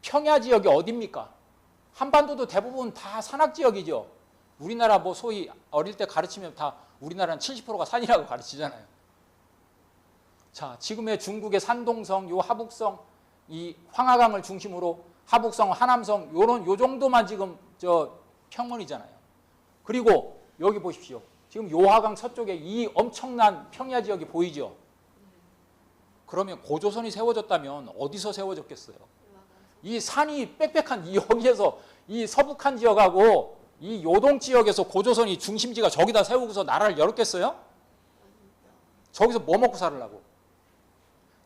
평야 지역이 어디입니까? 한반도도 대부분 다 산악 지역이죠. 우리나라 뭐 소위 어릴 때 가르치면 다 우리나라는 70%가 산이라고 가르치잖아요. 자, 지금의 중국의 산동성, 요 하북성, 이 황하강을 중심으로 하북성, 하남성 요 정도만 지금 저 평원이잖아요. 그리고 여기 보십시오. 지금 요하강 서쪽에 이 엄청난 평야 지역이 보이죠? 그러면 고조선이 세워졌다면 어디서 세워졌겠어요? 이 산이 빽빽한 이 여기에서 이 서북한 지역하고 이 요동 지역에서 고조선이 중심지가 저기다 세우고서 나라를 열었겠어요? 저기서 뭐 먹고 살으려고?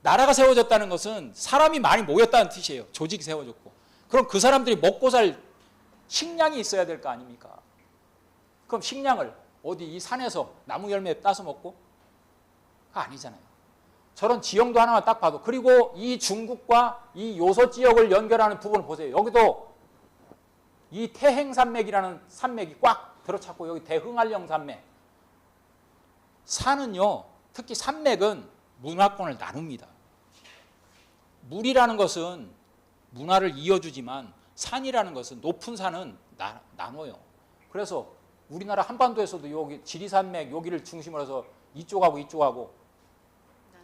나라가 세워졌다는 것은 사람이 많이 모였다는 뜻이에요. 조직이 세워졌고. 그럼 그 사람들이 먹고 살 식량이 있어야 될 거 아닙니까? 그럼 식량을 어디 이 산에서 나무 열매 따서 먹고? 아니잖아요. 저런 지형도 하나만 딱 봐도. 그리고 이 중국과 이 요소 지역을 연결하는 부분을 보세요. 여기도 이 태행산맥이라는 산맥이 꽉 들어찼고 여기 대흥한령 산맥. 산은요, 특히 산맥은 문화권을 나눕니다. 물이라는 것은 문화를 이어주지만 산이라는 것은 높은 산은 나눠요. 그래서 우리나라 한반도에서도 여기 지리산맥 여기를 중심으로 해서 이쪽하고 이쪽하고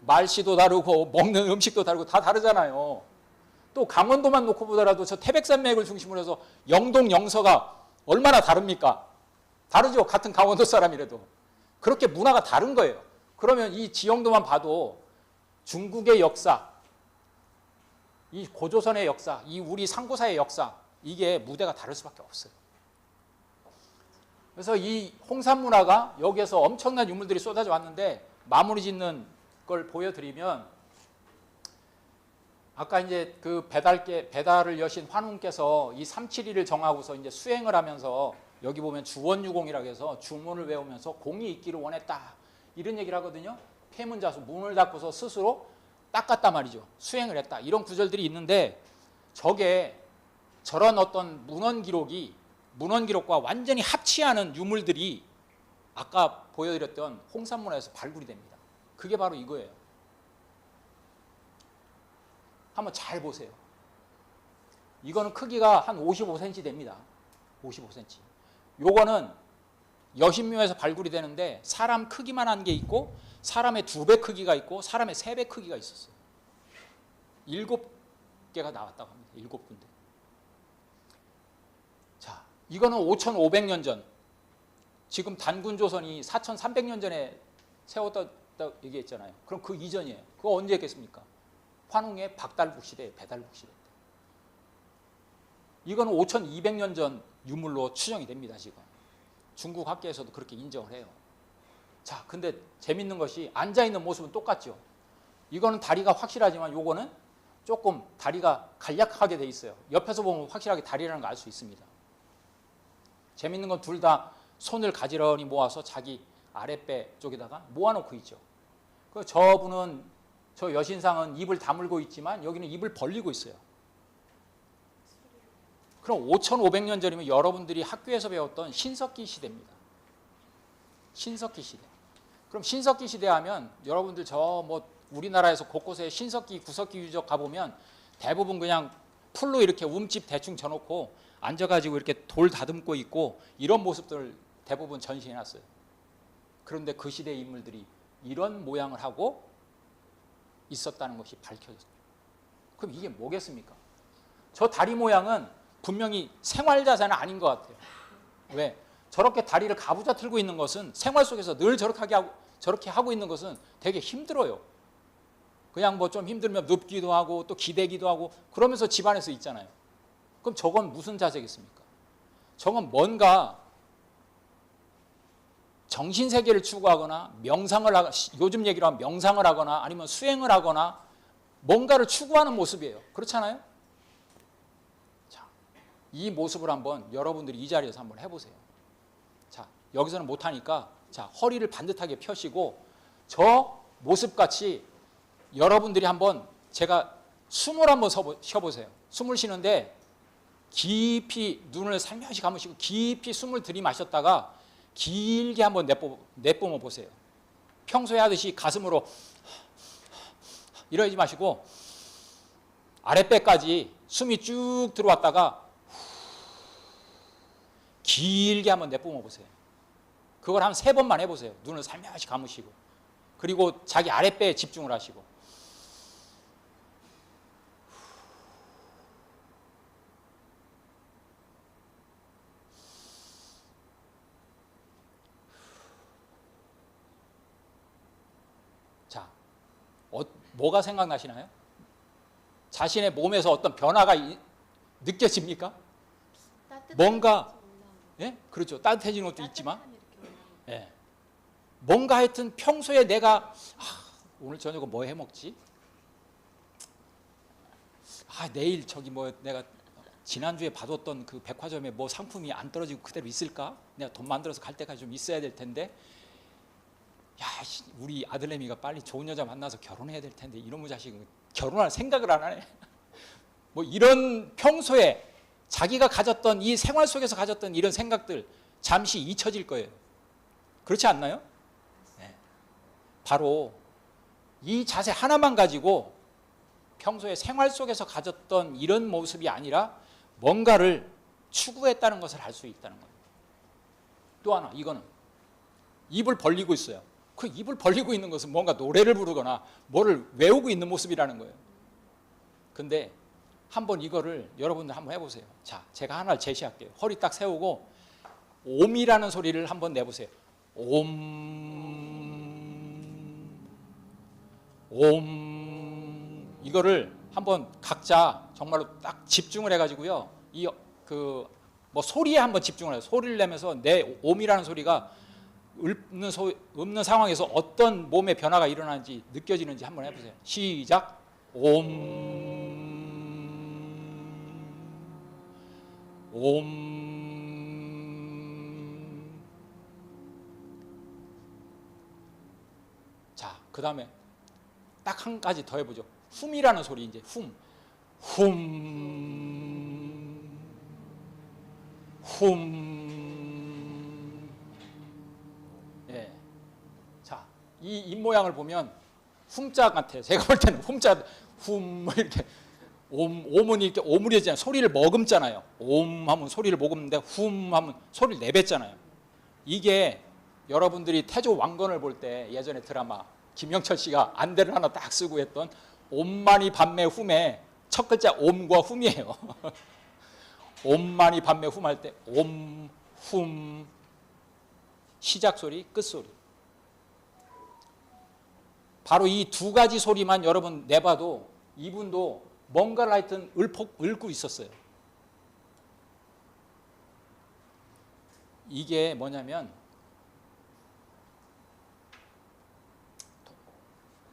말씨도 다르고 먹는 음식도 다르고 다 다르잖아요. 또 강원도만 놓고 보더라도 저 태백산맥을 중심으로 해서 영동, 영서가 얼마나 다릅니까? 다르죠. 같은 강원도 사람이라도. 그렇게 문화가 다른 거예요. 그러면 이 지형도만 봐도 중국의 역사, 이 고조선의 역사, 이 우리 상고사의 역사, 이게 무대가 다를 수밖에 없어요. 그래서 이 홍산 문화가 여기에서 엄청난 유물들이 쏟아져 왔는데 마무리 짓는 걸 보여드리면 아까 이제 그 배달을 여신 환웅께서 이 372를 정하고서 이제 수행을 하면서 여기 보면 주원유공이라고 해서 주문을 외우면서 공이 있기를 원했다. 이런 얘기를 하거든요. 폐문자수, 문을 닫고서 스스로 닦았단 말이죠. 수행을 했다. 이런 구절들이 있는데 저게 저런 어떤 문헌 기록과 완전히 합치하는 유물들이 아까 보여드렸던 홍산문화에서 발굴이 됩니다. 그게 바로 이거예요. 한번 잘 보세요. 이거는 크기가 한 55cm 됩니다. 55cm. 요거는 여신묘에서 발굴이 되는데 사람 크기만 한 게 있고 사람의 2배 크기가 있고 사람의 3배 크기가 있었어요. 7개가 나왔다고 합니다. 7군데. 자, 이거는 5,500년 전. 지금 단군조선이 4,300년 전에 세웠다고 얘기했잖아요. 그럼 그 이전이에요. 그거 언제 했겠습니까? 환웅의 박달국 시대, 배달국 시대 때. 이거는 5,200년 전 유물로 추정이 됩니다. 지금. 중국 학계에서도 그렇게 인정을 해요. 자, 근데 재밌는 것이 앉아있는 모습은 똑같죠. 이거는 다리가 확실하지만 요거는 조금 다리가 간략하게 돼 있어요. 옆에서 보면 확실하게 다리라는 걸 알 수 있습니다. 재밌는 건 둘 다 손을 가지런히 모아서 자기 아랫배 쪽에다가 모아놓고 있죠. 그 저분은, 저 여신상은 입을 다물고 있지만 여기는 입을 벌리고 있어요. 그럼 5,500년 전이면 여러분들이 학교에서 배웠던 신석기 시대입니다. 신석기 시대. 그럼 신석기 시대 하면 여러분들 저 뭐 우리나라에서 곳곳에 신석기, 구석기 유적 가보면 대부분 그냥 풀로 이렇게 움집 대충 져놓고 앉아가지고 이렇게 돌 다듬고 있고 이런 모습들을 대부분 전시해놨어요. 그런데 그 시대의 인물들이 이런 모양을 하고 있었다는 것이 밝혀졌어요. 그럼 이게 뭐겠습니까? 저 다리 모양은 분명히 생활자세는 아닌 것 같아요. 왜? 저렇게 다리를 가부좌 틀고 있는 것은 생활 속에서 늘 저렇게 하고 있는 것은 되게 힘들어요. 그냥 뭐 좀 힘들면 눕기도 하고 또 기대기도 하고 그러면서 집안에서 있잖아요. 그럼 저건 무슨 자세겠습니까? 저건 뭔가 정신세계를 추구하거나 요즘 얘기로 하면 명상을 하거나 아니면 수행을 하거나 뭔가를 추구하는 모습이에요. 그렇잖아요? 자, 이 모습을 한번 여러분들이 이 자리에서 한번 해보세요. 자, 여기서는 못하니까 자, 허리를 반듯하게 펴시고 저 모습같이 여러분들이 한번 제가 숨을 한번 쉬어보세요. 숨을 쉬는데 깊이 눈을 살며시 감으시고 깊이 숨을 들이마셨다가 길게 한번 내뿜어 보세요. 평소에 하듯이 가슴으로 이러지 마시고 아랫배까지 숨이 쭉 들어왔다가 길게 한번 내뿜어 보세요. 그걸 한 3번만 해보세요. 눈을 살며시 감으시고, 그리고 자기 아랫배에 집중을 하시고. 자, 뭐가 생각나시나요? 자신의 몸에서 어떤 변화가 느껴집니까? 뭔가, 예? 그렇죠. 따뜻해지는 것도 있지만, 예. 뭔가 하여튼 평소에 내가 오늘 저녁은 뭐 해 먹지? 내일 저기 뭐 내가 지난주에 받았던 그 백화점에 뭐 상품이 안 떨어지고 그대로 있을까? 내가 돈 만들어서 갈 때까지 좀 있어야 될 텐데, 우리 아들내미가 빨리 좋은 여자 만나서 결혼해야 될 텐데 이놈의 자식은 결혼할 생각을 안 하네. 뭐 이런 평소에 자기가 가졌던 이 생활 속에서 가졌던 이런 생각들 잠시 잊혀질 거예요. 그렇지 않나요? 네. 바로 이 자세 하나만 가지고 평소에 생활 속에서 가졌던 이런 모습이 아니라 뭔가를 추구했다는 것을 알 수 있다는 거예요. 또 하나, 이거는 입을 벌리고 있어요. 그 입을 벌리고 있는 것은 뭔가 노래를 부르거나 뭐를 외우고 있는 모습이라는 거예요. 근데 한번 이거를 여러분들 한번 해보세요. 자, 제가 하나를 제시할게요. 허리 딱 세우고 옴이라는 소리를 한번 내보세요. 옴, 옴. 이거를 한번 각자 정말로 딱 집중을 해가지고요. 뭐 소리에 한번 집중을 해요. 소리를 내면서 내 옴이라는 소리가 읊는 상황에서 어떤 몸의 변화가 일어나는지 느껴지는지 한번 해보세요. 시작. 옴, 옴. 자, 그 다음에 딱 한 가지 더 해보죠. 훔이라는 소리, 이제 훔. 예. 자, 이 입모양을 보면 훔자 같아요. 제가 볼 때는 훔자, 이렇게. 옴은 이렇게 오므려지잖아요. 소리를 머금잖아요. 옴 하면 소리를 머금는데 훔 하면 소리를 내뱉잖아요. 이게 여러분들이 태조 왕건을 볼 때 예전에 드라마 김영철 씨가 안대를 하나 딱 쓰고 했던 옴마니 밤매 훔의 첫 글자 옴과 훔이에요. 옴마니 밤매 훔 할 때 옴, 훔, 시작 소리, 끝 소리. 바로 이 두 가지 소리만 여러분 내봐도 이분도 뭔가를 하여튼 읊고 있었어요. 이게 뭐냐면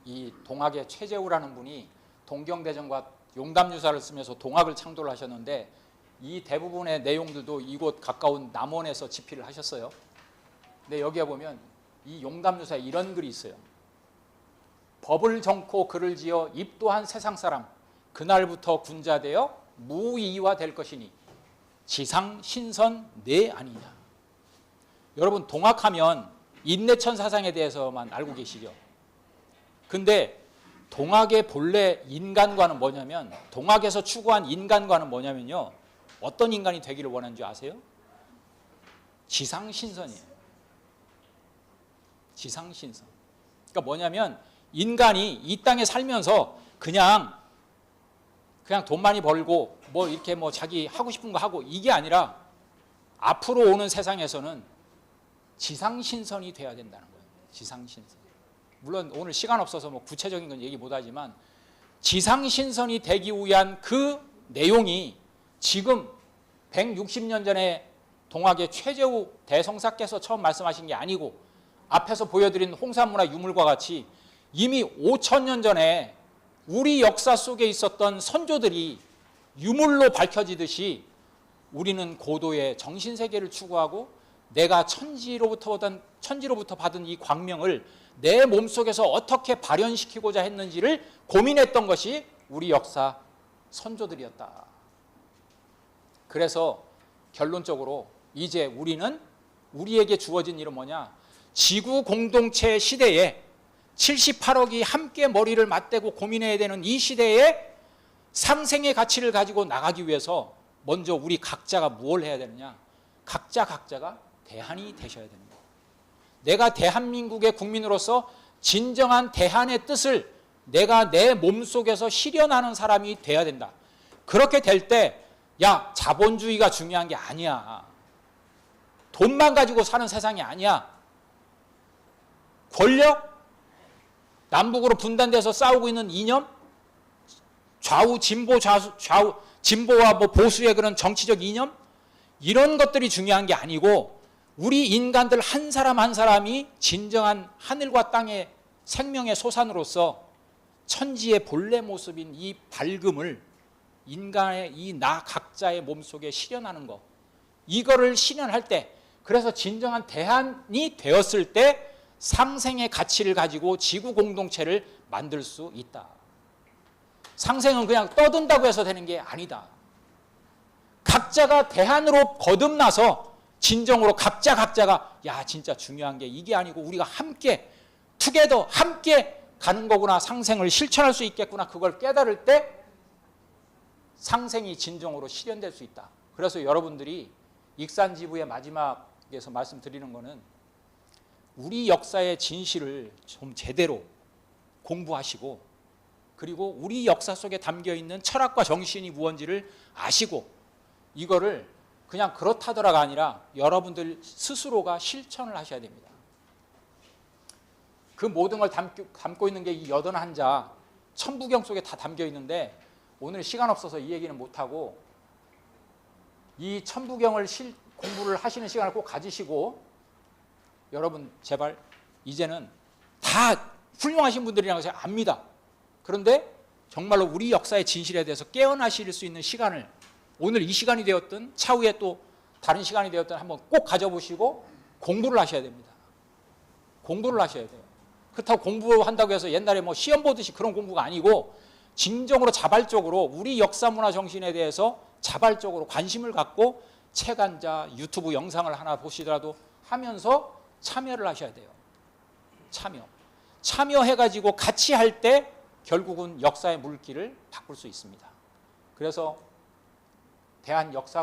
이 동학의 최재우라는 분이 동경대전과 용담유사를 쓰면서 동학을 창조를 하셨는데 이 대부분의 내용들도 이곳 가까운 남원에서 집필을 하셨어요. 근데 여기에 보면 이 용담유사에 이런 글이 있어요. 법을 정코 글을 지어 입도한 세상 사람 그날부터 군자되어 무이와 될 것이니 지상 신선 내 아니냐. 여러분 동학하면 인내천 사상에 대해서만 알고 계시죠? 근데 동학의 본래 인간과는 뭐냐면 동학에서 추구한 인간과는 뭐냐면요. 어떤 인간이 되기를 원하는 줄 아세요? 지상신선이에요. 지상신선. 그러니까 뭐냐면 인간이 이 땅에 살면서 그냥 돈 많이 벌고 뭐 이렇게 뭐 자기 하고 싶은 거 하고 이게 아니라 앞으로 오는 세상에서는 지상신선이 돼야 된다는 거예요. 지상신선. 물론 오늘 시간 없어서 뭐 구체적인 건 얘기 못 하지만 지상신선이 되기 위한 그 내용이 지금 160년 전에 동학의 최재우 대성사께서 처음 말씀하신 게 아니고 앞에서 보여드린 홍산문화 유물과 같이 이미 5,000년 전에 우리 역사 속에 있었던 선조들이 유물로 밝혀지듯이 우리는 고도의 정신세계를 추구하고 내가 천지로부터 받은 이 광명을 내 몸속에서 어떻게 발현시키고자 했는지를 고민했던 것이 우리 역사 선조들이었다. 그래서 결론적으로 이제 우리는 우리에게 주어진 일은 뭐냐? 지구 공동체 시대에 78억이 함께 머리를 맞대고 고민해야 되는 이 시대에 상생의 가치를 가지고 나가기 위해서 먼저 우리 각자가 무엇을 해야 되느냐? 각자가 대안이 되셔야 되는 거예요. 내가 대한민국의 국민으로서 진정한 대안의 뜻을 내가 내 몸속에서 실현하는 사람이 돼야 된다. 그렇게 될 때 야, 자본주의가 중요한 게 아니야. 돈만 가지고 사는 세상이 아니야. 권력? 남북으로 분단돼서 싸우고 있는 이념? 좌우 진보와 뭐 보수의 그런 정치적 이념? 이런 것들이 중요한 게 아니고 우리 인간들 한 사람 한 사람이 진정한 하늘과 땅의 생명의 소산으로서 천지의 본래 모습인 이 밝음을 인간의 이 나 각자의 몸속에 실현하는 것, 이거를 실현할 때, 그래서 진정한 대안이 되었을 때 상생의 가치를 가지고 지구 공동체를 만들 수 있다. 상생은 그냥 떠든다고 해서 되는 게 아니다. 각자가 대안으로 거듭나서 진정으로 각자가 야, 진짜 중요한 게 이게 아니고 우리가 함께 투게더 함께 가는 거구나, 상생을 실천할 수 있겠구나, 그걸 깨달을 때 상생이 진정으로 실현될 수 있다. 그래서 여러분들이 익산지부의 마지막에서 말씀드리는 거는 우리 역사의 진실을 좀 제대로 공부하시고, 그리고 우리 역사 속에 담겨있는 철학과 정신이 무언지를 아시고, 이거를 그냥 그렇다더라가 아니라 여러분들 스스로가 실천을 하셔야 됩니다. 그 모든 걸 담고 있는 게 이 81자 천부경 속에 다 담겨 있는데, 오늘 시간 없어서 이 얘기는 못하고 이 천부경을 공부를 하시는 시간을 꼭 가지시고, 여러분 제발 이제는 다 훌륭하신 분들이라는 것을 압니다. 그런데 정말로 우리 역사의 진실에 대해서 깨어나실 수 있는 시간을, 오늘 이 시간이 되었든 차후에 또 다른 시간이 되었든 한번 꼭 가져보시고 공부를 하셔야 됩니다. 공부를 하셔야 돼요. 그렇다고 공부한다고 해서 옛날에 뭐 시험 보듯이 그런 공부가 아니고, 진정으로 자발적으로 우리 역사 문화 정신에 대해서 자발적으로 관심을 갖고 책 한 자, 유튜브 영상을 하나 보시더라도 하면서 참여를 하셔야 돼요. 참여해가지고 같이 할 때 결국은 역사의 물길을 바꿀 수 있습니다. 그래서 대한 역사